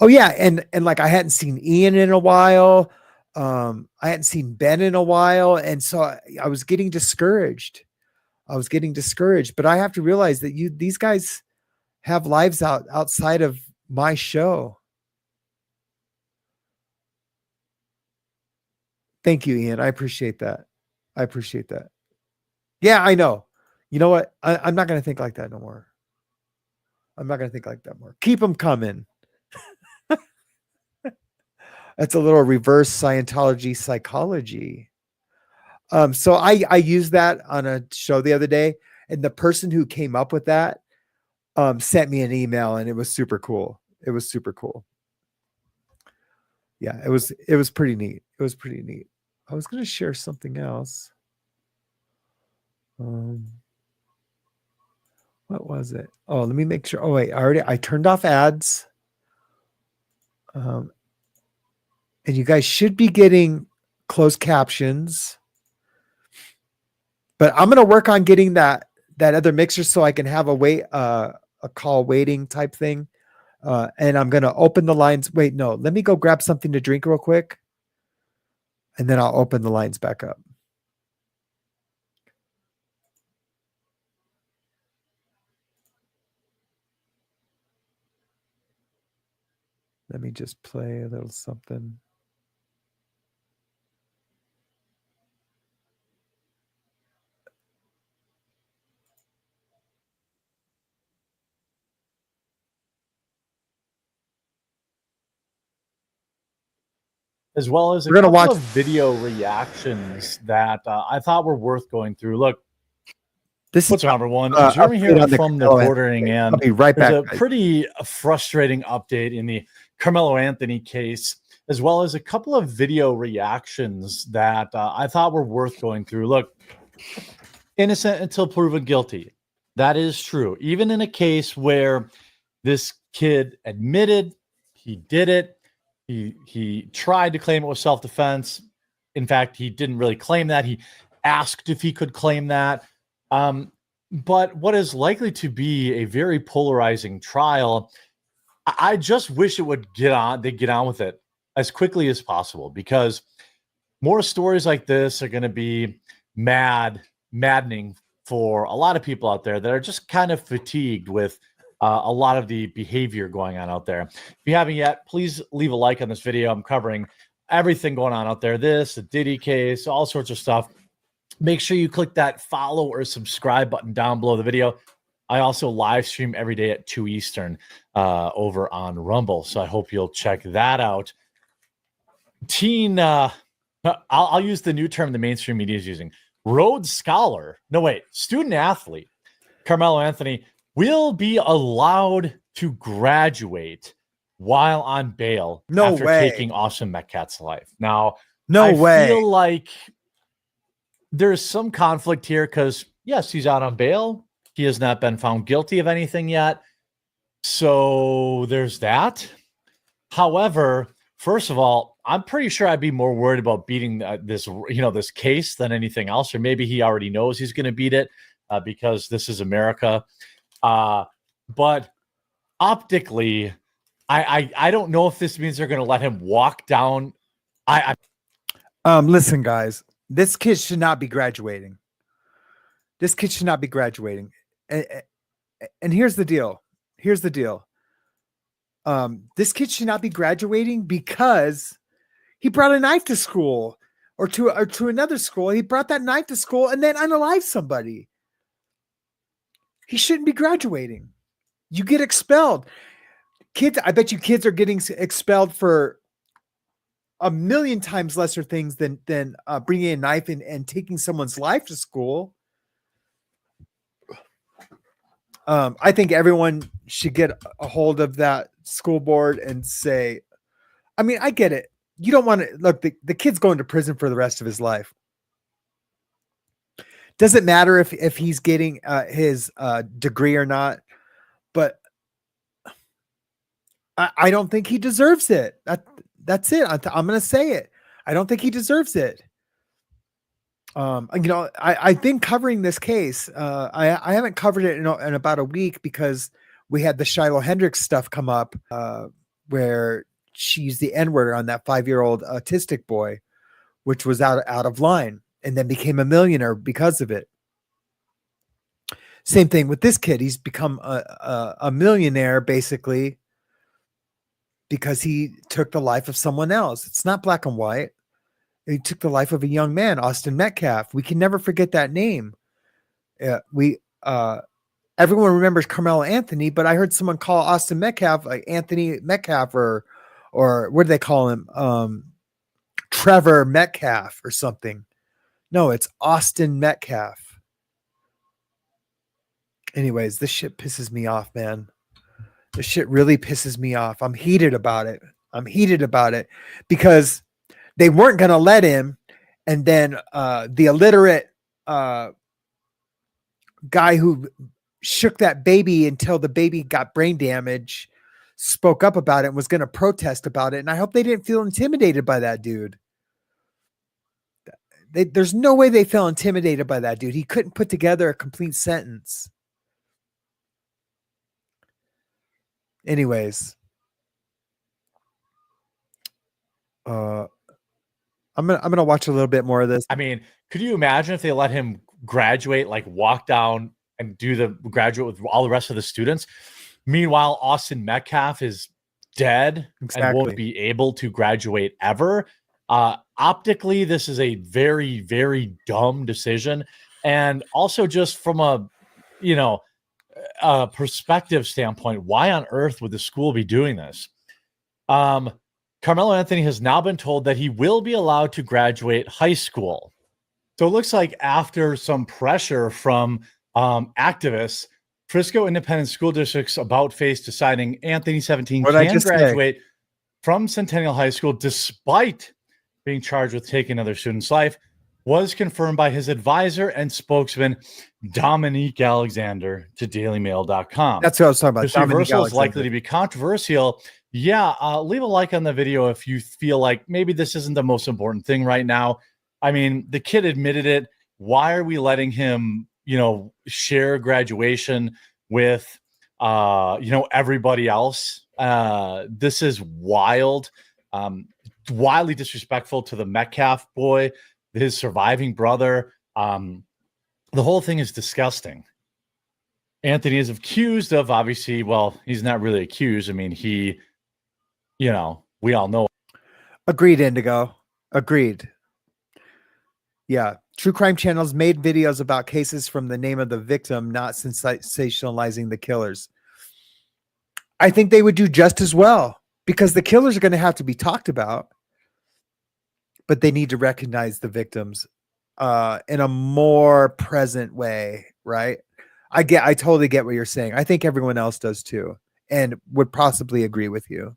Oh yeah. And like, I hadn't seen Ian in a while. I hadn't seen Ben in a while. And so I was getting discouraged. But I have to realize that these guys have lives outside of my show. Thank you, Ian. I appreciate that. Yeah, I know. You know what? I'm not going to think like that no more. Keep them coming. That's a little reverse Scientology psychology. So I used that on a show the other day, and the person who came up with that sent me an email, and it was super cool. Yeah, it was pretty neat. I was going to share something else. What was it? Oh, let me make sure. Oh wait, I turned off ads. And you guys should be getting closed captions. But I'm going to work on getting that other mixer so I can have a call waiting type thing. And I'm going to open the lines. Wait, no, let me go grab something to drink real quick. And then I'll open the lines back up. Let me just play a little something. As well as a couple of video reactions that I thought were worth going through. Look, what's up, everyone? Jeremy here from the Bordering, and I'll be right back. There's a pretty frustrating update in the Carmelo Anthony case, as well as a couple of video reactions that I thought were worth going through. Look, innocent until proven guilty. That is true. Even in a case where this kid admitted he did it, he tried to claim it was self-defense. In fact, he didn't really claim that. He asked if he could claim that. But what is likely to be a very polarizing trial I just wish it would get on with it as quickly as possible, because more stories like this are going to be maddening for a lot of people out there that are just kind of fatigued with a lot of the behavior going on out there. If you haven't yet, please leave a like on this video. I'm covering everything going on out there. The Diddy case, all sorts of stuff. Make sure you click that follow or subscribe button down below the video. I also live stream every day at 2 Eastern over on Rumble. So I hope you'll check that out. I'll use the new term the mainstream media is using. Rhodes Scholar. No, wait. Student athlete Carmelo Anthony will be allowed to graduate while on bail after taking Austin Metcalf's life. Now, I feel like there's some conflict here because, yes, he's out on bail. He has not been found guilty of anything yet. So there's that. However, first of all, I'm pretty sure I'd be more worried about beating this case than anything else. Or maybe he already knows he's going to beat it because this is America. But optically, I don't know if this means they're going to let him walk down. Listen, guys, this kid should not be graduating. This kid should not be graduating. And here's the deal. This kid should not be graduating because he brought a knife to school or to another school. He brought that knife to school and then unalived somebody. He shouldn't be graduating. You get expelled. Kids, I bet you kids are getting expelled for a million times lesser things than bringing a knife and taking someone's life to school. I think everyone should get a hold of that school board and say, I mean, I get it. You don't want to look, the kid's going to prison for the rest of his life. Doesn't matter if he's getting his degree or not, but I don't think he deserves it. That's it. I'm going to say it. I don't think he deserves it. I've been covering this case. I haven't covered it in about a week because we had the Shiloh Hendricks stuff come up where she used the N-word on that 5-year-old autistic boy, which was out of line and then became a millionaire because of it. Same thing with this kid. He's become a millionaire basically because he took the life of someone else. It's not black and white. He took the life of a young man, Austin Metcalf. We can never forget that name. Everyone remembers Carmelo Anthony, but I heard someone call Austin Metcalf like Anthony Metcalf or what do they call him? Trevor Metcalf or something. No, it's Austin Metcalf. Anyways, this shit pisses me off, man. This shit really pisses me off. I'm heated about it because they weren't going to let him. And then the illiterate guy who shook that baby until the baby got brain damage spoke up about it and was going to protest about it. And I hope they didn't feel intimidated by that dude. There's no way they felt intimidated by that dude. He couldn't put together a complete sentence. Anyways, I'm gonna watch a little bit more of this. I mean, could you imagine if they let him graduate, like walk down and do the graduate with all the rest of the students? Meanwhile, Austin Metcalf is dead and won't be able to graduate ever. Optically, this is a very, very dumb decision. And also just from a perspective standpoint, why on earth would the school be doing this? Carmelo Anthony has now been told that he will be allowed to graduate high school. So it looks like after some pressure from activists, Frisco Independent School District's about face deciding Anthony 17 can graduate from Centennial High School despite being charged with taking another student's life was confirmed by his advisor and spokesman, Dominique Alexander, to dailymail.com. That's what I was talking about. This reversal is likely to be controversial. Yeah, leave a like on the video if you feel like maybe this isn't the most important thing right now. I mean, the kid admitted it. Why are we letting him, share graduation with, everybody else This is wild, wildly disrespectful to the Metcalf boy, his surviving brother. The whole thing is disgusting. Anthony is accused of, obviously, well, he's not really accused. I mean, he, we all know. Agreed, Indigo. Agreed. Yeah. True crime channels made videos about cases from the name of the victim, not sensationalizing the killers. I think they would do just as well, because the killers are going to have to be talked about, but they need to recognize the victims in a more present way, right? I totally get what you're saying. I think everyone else does too, and would possibly agree with you.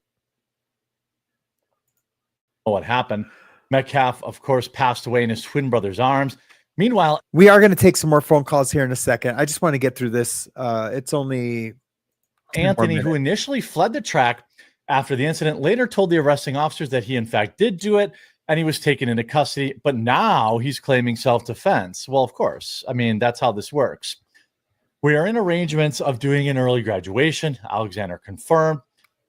What happened? Metcalf, of course, passed away in his twin brother's arms. Meanwhile, we are going to take some more phone calls here in a second. I just want to get through this. It's only Anthony, who initially fled the track after the incident, later told the arresting officers that he in fact did do it, and he was taken into custody. But now he's claiming self-defense. Well, of course. I mean, that's how this works. We are in arrangements of doing an early graduation. Alexander confirmed.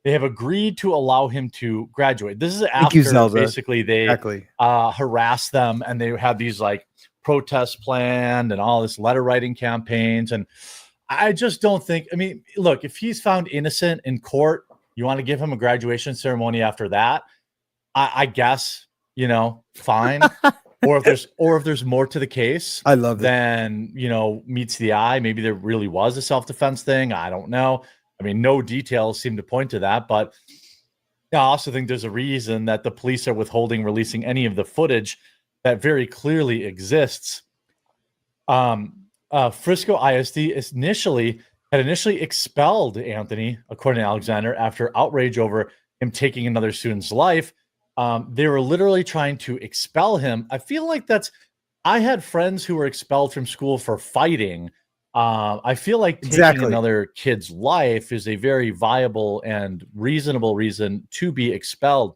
They have agreed to allow him to graduate. This is after basically they harassed them, and they had these like protests planned and all this letter writing campaigns. And I just don't think, I mean, look, if he's found innocent in court, you want to give him a graduation ceremony after that, I guess, fine. or if there's more to the case, I love then, meets the eye. Maybe there really was a self-defense thing. I don't know. I mean, no details seem to point to that, but I also think there's a reason that the police are withholding releasing any of the footage that very clearly exists. Frisco ISD had initially expelled Anthony, according to Alexander, after outrage over him taking another student's life. They were literally trying to expel him. I feel like I had friends who were expelled from school for fighting. I feel like taking another kid's life is a very viable and reasonable reason to be expelled.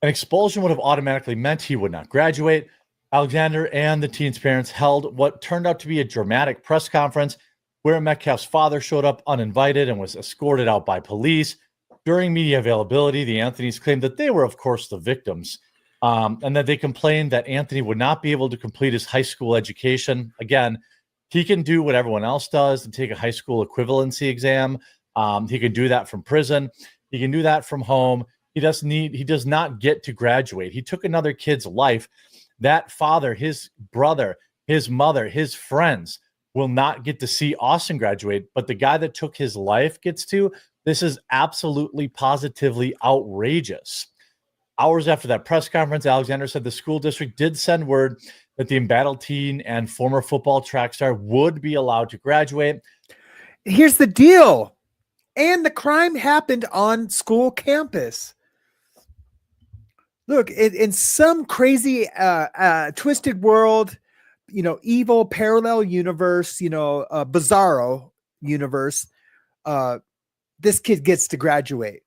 An expulsion would have automatically meant he would not graduate. Alexander and the teen's parents held what turned out to be a dramatic press conference where Metcalf's father showed up uninvited and was escorted out by police. During media availability, the Anthonys claimed that they were, of course, the victims, and that they complained that Anthony would not be able to complete his high school education. Again, he can do what everyone else does and take a high school equivalency exam. He can do that from prison. He can do that from home. He does not get to graduate. He took another kid's life. That father, his brother, his mother, his friends will not get to see Austin graduate, but the guy that took his life gets to. This is absolutely positively outrageous. Hours after that press conference, Alexander said the school district did send word that the embattled teen and former football track star would be allowed to graduate. Here's the deal. And the crime happened on school campus. Look, in some crazy, twisted world, evil parallel universe, bizarro universe, this kid gets to graduate.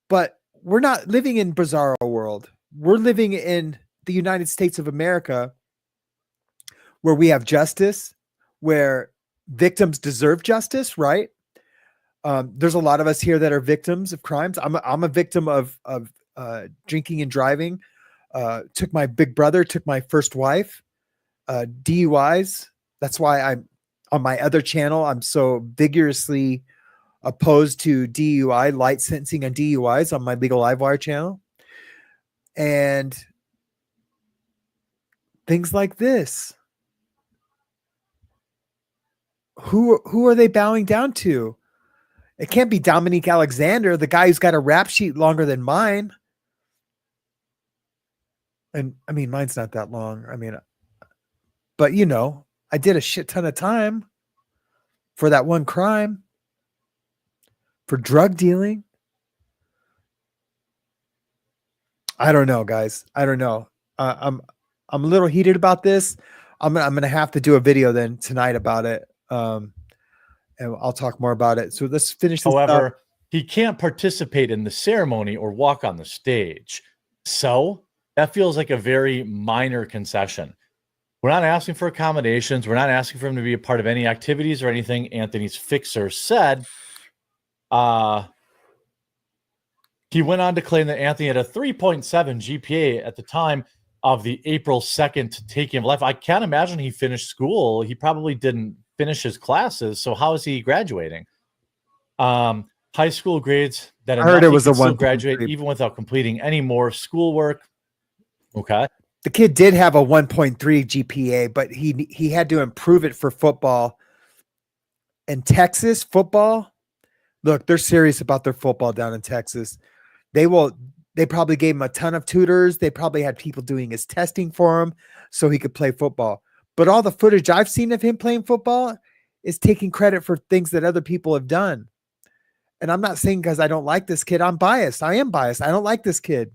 But we're not living in bizarro world. We're living in the United States of America, where we have justice, where victims deserve justice, right? There's a lot of us here that are victims of crimes. I'm a victim of drinking and driving. Took my big brother, took my first wife, DUIs. That's why I'm on my other channel. I'm so vigorously opposed to DUI, light sentencing on DUIs on my Legal Livewire channel. And things like this. Who are they bowing down to? It can't be Dominique Alexander, the guy who's got a rap sheet longer than mine. And I mean, mine's not that long. I mean, but I did a shit ton of time for that one crime, for drug dealing. I don't know, guys. I don't know. I'm a little heated about this. I'm gonna have to do a video then tonight about it. And I'll talk more about it. So let's finish this. However, he can't participate in the ceremony or walk on the stage. So that feels like a very minor concession. We're not asking for accommodations. We're not asking for him to be a part of any activities or anything. Anthony's fixer said He went on to claim that Anthony had a 3.7 GPA at the time of the April 2nd taking of life. I can't imagine he finished school. He probably didn't finish his classes. So how is he graduating? High school grades that I heard it was he a could still 1.3. graduate even without completing any more schoolwork. Okay. The kid did have a 1.3 GPA, but he had to improve it for football. In Texas, football, look, they're serious about their football down in Texas. They probably gave him a ton of tutors. They probably had people doing his testing for him so he could play football. But all the footage I've seen of him playing football is taking credit for things that other people have done. And I'm not saying because I don't like this kid. I'm biased. I am biased. I don't like this kid.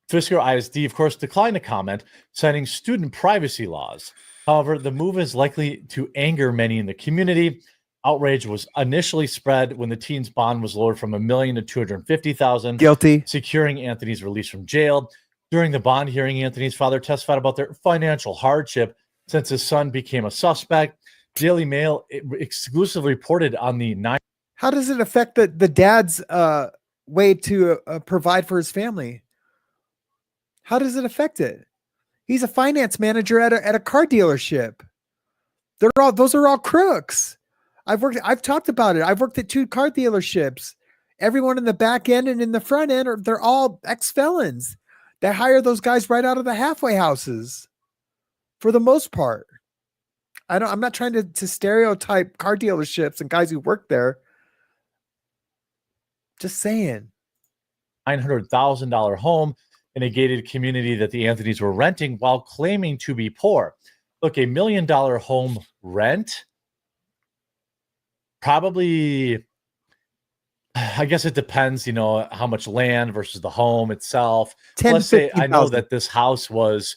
Frisco ISD, of course, declined to comment, citing student privacy laws. However, the move is likely to anger many in the community. Outrage was initially spread when the teen's bond was lowered from $1 million to $250,000. Guilty. Securing Anthony's release from jail. During the bond hearing, Anthony's father testified about their financial hardship since his son became a suspect. Daily Mail exclusively reported on the 9. How does it affect the dad's way to provide for his family? How does it affect it? He's a finance manager at a car dealership. Those are all crooks. I've talked about it. I've worked at 2 car dealerships. Everyone in the back end and in the front end they're all ex-felons. They hire those guys right out of the halfway houses for the most part. I'm not trying to stereotype car dealerships and guys who work there. Just saying. $900,000 home in a gated community that the Anthonys were renting while claiming to be poor. Look, $1 million home rent, probably, I guess it depends, how much land versus the home itself. Let's say I know that this house was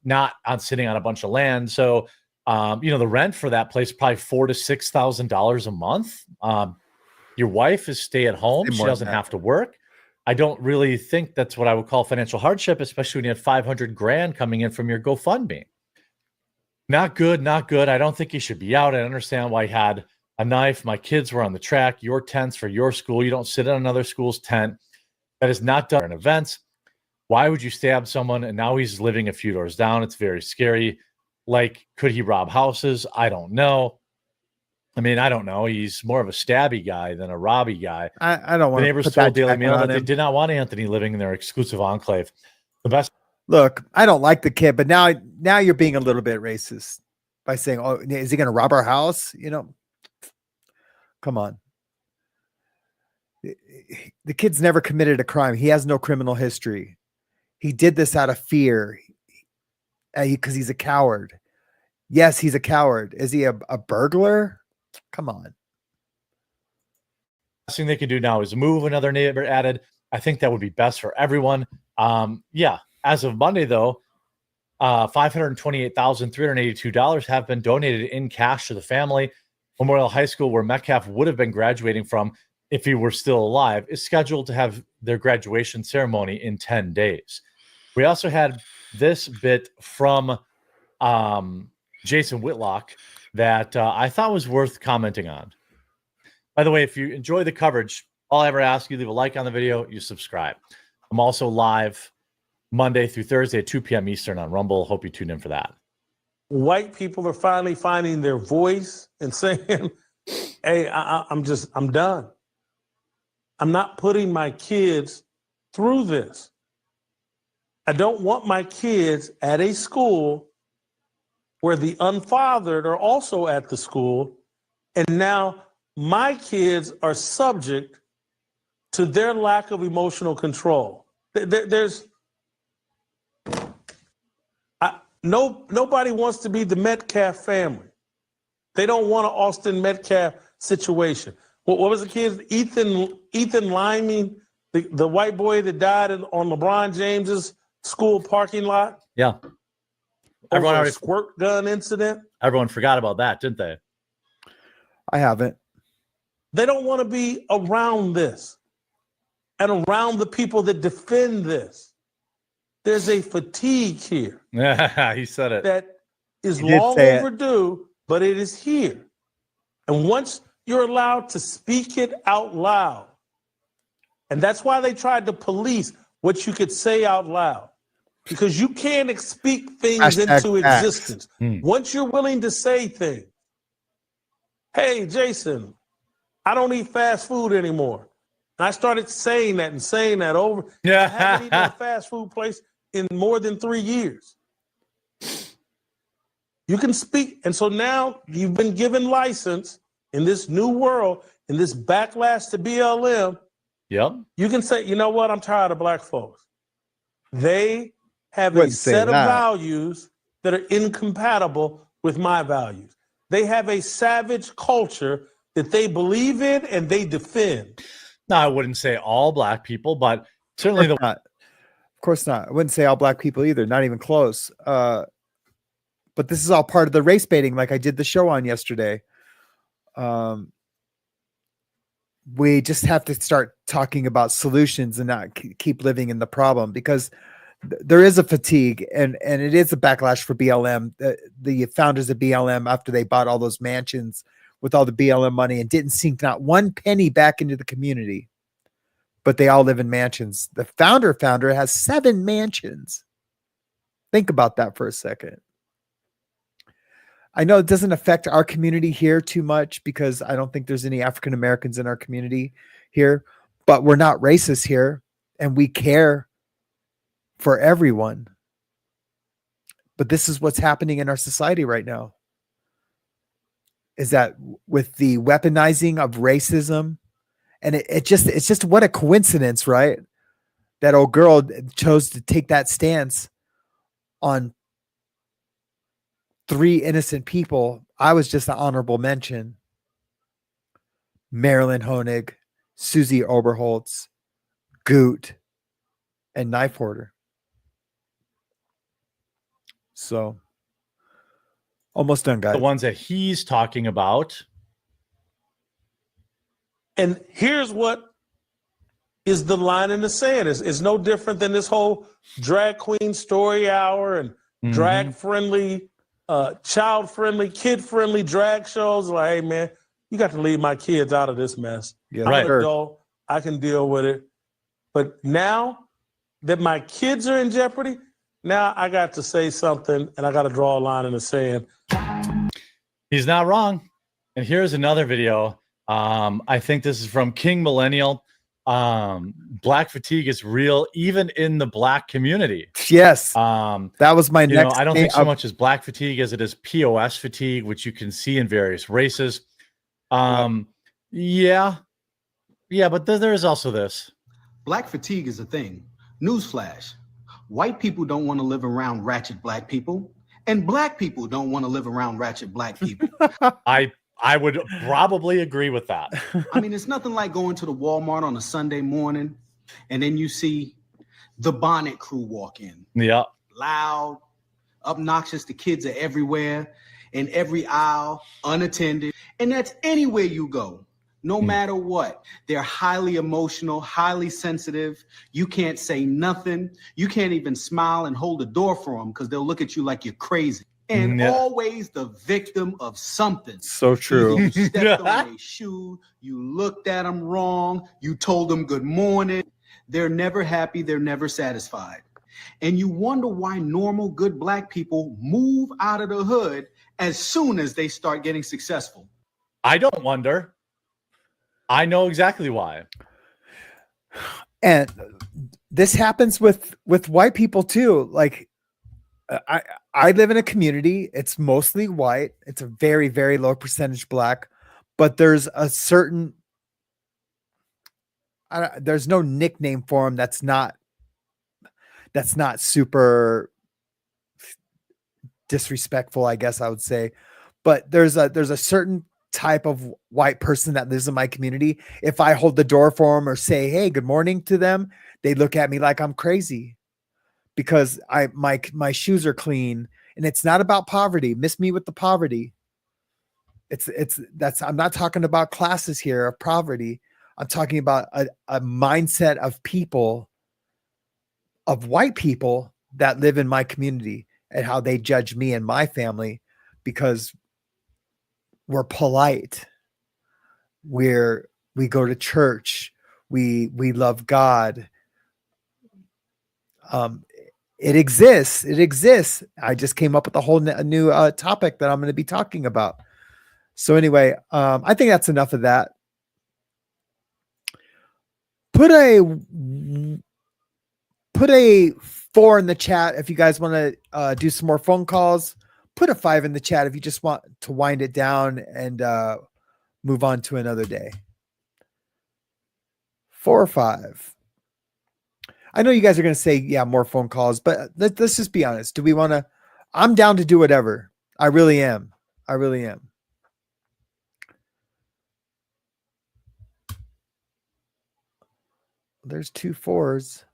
not sitting on a bunch of land. So, the rent for that place, probably $4,000 to $6,000 a month. Your wife is stay at home. She doesn't have to work. I don't really think that's what I would call financial hardship, especially when you have $500,000 coming in from your GoFundMe. Not good, not good. I don't think he should be out. I understand why he had a knife. My kids were on the track. Your tent's for your school. You don't sit in another school's tent. That is not done in events. Why would you stab someone? And now he's living a few doors down. It's very scary. Like, could he rob houses? I don't know. I mean, I don't know. He's more of a stabby guy than a robby guy. I don't want the neighbors told Daily Mail that they did not want Anthony living in their exclusive enclave. The best. Look, I don't like the kid, but now you're being a little bit racist by saying, "Oh, is he going to rob our house?" Come on. The kid's never committed a crime. He has no criminal history. He did this out of fear because he's a coward. Yes, he's a coward. Is he a burglar? Come on. Best thing they can do now is move, another neighbor added. I think that would be best for everyone. As of Monday, though, $528,382 have been donated in cash to the family. Memorial High School, where Metcalf would have been graduating from if he were still alive, is scheduled to have their graduation ceremony in 10 days. We also had this bit from Jason Whitlock that I thought was worth commenting on. By the way, if you enjoy the coverage, all I ever ask you, leave a like on the video, you subscribe. I'm also live Monday through Thursday at 2 p.m. Eastern on Rumble. Hope you tune in for that. White people are finally finding their voice and saying, hey, I'm done. I'm not putting my kids through this. I don't want my kids at a school where the unfathered are also at the school, and now my kids are subject to their lack of emotional control. Nobody wants to be the Metcalf family. They don't want an Austin Metcalf situation. What was the kid? Ethan Liming, the white boy that died on LeBron James's school parking lot? Yeah. Everyone already squirt gun incident. Everyone forgot about that, didn't they? I haven't. They don't want to be around this and around the people that defend this. There's a fatigue here. Yeah, he said it. That is long overdue, but it is here. And once you're allowed to speak it out loud, and that's why they tried to police what you could say out loud, because you can't speak things into existence. Once you're willing to say things, hey, Jason, I don't eat fast food anymore. And I started saying that over. I haven't eaten at a fast food place in more than 3 years. You can speak. And so now you've been given license in this new world, in this backlash to BLM. Yep. You can say, you know what? I'm tired of black folks. They have a set of values that are incompatible with my values. They have a savage culture that they believe in and they defend. No, I wouldn't say all black people, but certainly Of course not. I wouldn't say all black people either. Not even close. But this is all part of the race baiting, like I did the show on yesterday. We just have to start talking about solutions and not keep living in the problem, because there is a fatigue and it is a backlash for BLM. The founders of BLM, after they bought all those mansions with all the BLM money and didn't sink not one penny back into the community, but they all live in mansions. The founder has 7 mansions. Think about that for a second. I know it doesn't affect our community here too much because I don't think there's any African Americans in our community here, but we're not racist here and we care for everyone. But this is what's happening in our society right now. Is that with the weaponizing of racism, and it's just what a coincidence, right? That old girl chose to take that stance on 3 innocent people. I was just an honorable mention. Marilyn Honig, Susie Oberholtz, Goot, and Knife Hoarder. So almost done, guys. The ones that he's talking about. And here's what is the line in the sand. It's no different than this whole drag queen story hour and drag-friendly, child-friendly, kid-friendly drag shows. Like, hey, man, you got to leave my kids out of this mess. Yeah, I'm right. an adult. I can deal with it. But now that my kids are in jeopardy, now I got to say something and I got to draw a line in the sand. He's not wrong. And here's another video. I think this is from King Millennial. Black fatigue is real, even in the black community. Yes. That was my next. I don't think so much as black fatigue as it is POS fatigue, which you can see in various races. Yeah, but there is also this. Black fatigue is a thing. Newsflash. White people don't want to live around ratchet black people, and black people don't want to live around ratchet black people. I would probably agree with that. I mean, it's nothing like going to the Walmart on a Sunday morning and then you see the bonnet crew walk in. Yeah. Loud, obnoxious. The kids are everywhere, in every aisle, unattended. And that's anywhere you go, no matter what. They're highly emotional, highly sensitive. You can't say nothing. You can't even smile and hold the door for them because they'll look at you like you're crazy. And always the victim of something. So true. You stepped on a shoe, you looked at them wrong, you told them good morning. They're never happy, they're never satisfied. And you wonder why normal, good black people move out of the hood as soon as they start getting successful. I don't wonder. I know exactly why. And this happens with white people too. Like, I live in a community. It's mostly white. It's a very, very low percentage black, but there's a certain, there's no nickname for them. That's not super disrespectful, I guess I would say, but there's a certain type of white person that lives in my community. If I hold the door for them or say, hey, good morning to them, they look at me like I'm crazy. Because my shoes are clean, and it's not about poverty. Miss me with the poverty. I'm not talking about classes here of poverty. I'm talking about a mindset of people, of white people that live in my community and how they judge me and my family because we're polite. we go to church, we love God. It exists. I just came up with a whole new topic that I'm going to be talking about. So anyway, I think that's enough of that. Put a 4 in the chat if you guys want to do some more phone calls. Put a 5 in the chat if you just want to wind it down and move on to another day. 4 or 5. I know you guys are going to say, yeah, more phone calls, but let's just be honest. Do we want to? I'm down to do whatever. I really am. There's 2 4s.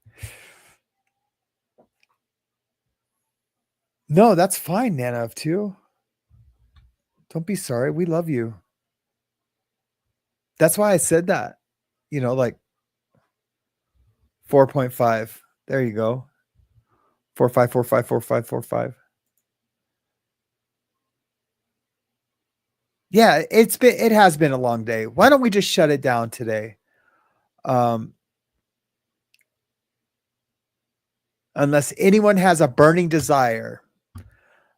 No, that's fine, Nana of 2. Don't be sorry. We love you. That's why I said that. Like 4.5. There you go. 4 5 4 5 4 5 4 5. Yeah, it has been a long day. Why don't we just shut it down today? Unless anyone has a burning desire.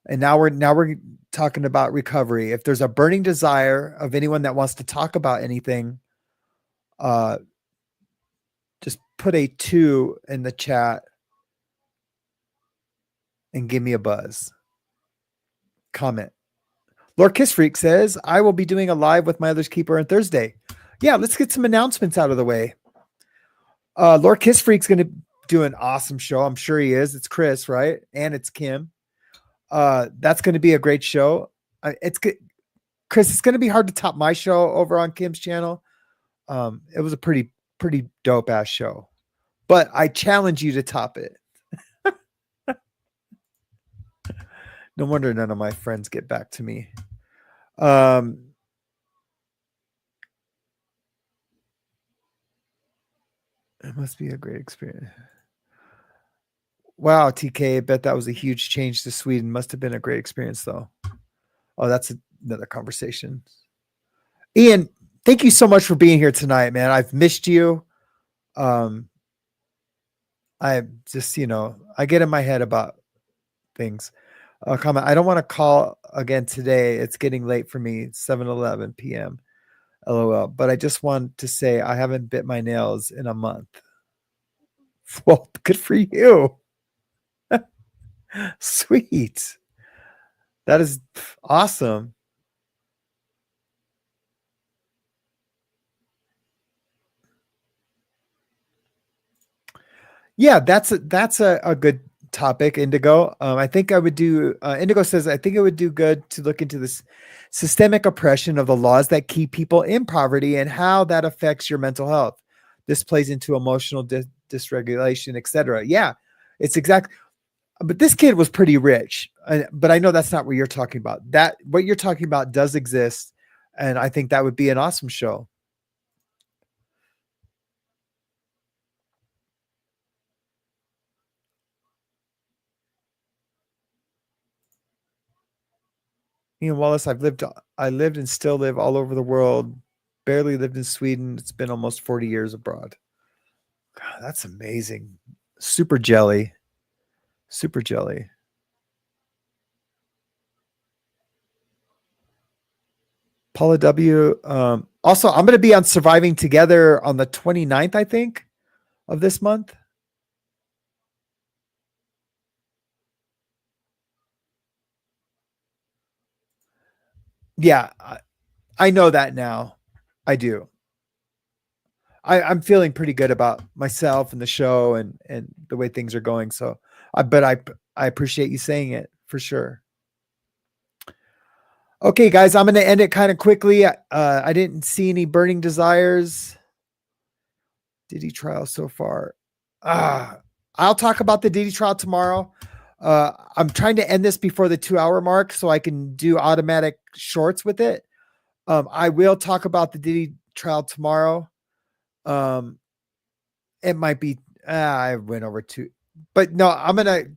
And now we're talking about recovery. If there's a burning desire of anyone that wants to talk about anything, just put a 2 in the chat and give me a buzz. Comment. Lord Kiss Freak says, I will be doing a live with my other's keeper on Thursday. Yeah, let's get some announcements out of the way. Lord Kiss Freak's going to do an awesome show. I'm sure he is. It's Chris, right? And it's Kim. That's going to be a great show. It's good. Chris, it's going to be hard to top my show over on Kim's channel. It was a pretty dope ass show, but I challenge you to top it. No wonder none of my friends get back to me. It must be a great experience. Wow, TK, I bet that was a huge change to Sweden. Must have been a great experience, though. Oh, that's another conversation. Ian, thank you so much for being here tonight, man. I've missed you. I just, I get in my head about things. Comment. I don't want to call again today. It's getting late for me. 7:11 p.m. LOL. But I just want to say I haven't bit my nails in a month. Well, good for you. Sweet. That is awesome. Yeah, that's a good topic, Indigo. I think I would do, Indigo says, I think it would do good to look into this systemic oppression of the laws that keep people in poverty and how that affects your mental health. This plays into emotional dysregulation, etc. Yeah, it's exactly. But this kid was pretty rich, but I know that's not what you're talking about. That what you're talking about does exist, and I think that would be an awesome show. Ian Wallace, I lived and still live all over the world. Barely lived in Sweden. It's been almost 40 years abroad. God, that's amazing. Super jelly. Super jelly. Paula W. Also, I'm going to be on Surviving Together on the 29th, I think, of this month. Yeah, I know that now. I do. I'm feeling pretty good about myself and the show and the way things are going. So, but I appreciate you saying it for sure. Okay, guys, I'm going to end it kind of quickly. I didn't see any burning desires. Diddy trial so far. I'll talk about the Diddy trial tomorrow. I'm trying to end this before the 2-hour mark so I can do automatic shorts with it. I will talk about the Diddy trial tomorrow. It might be, I went over 2, but no, I'm going to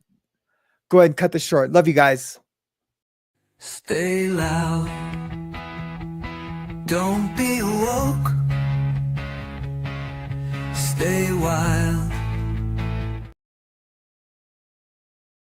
go ahead and cut this short. Love you guys. Stay loud. Don't be woke. Stay wild.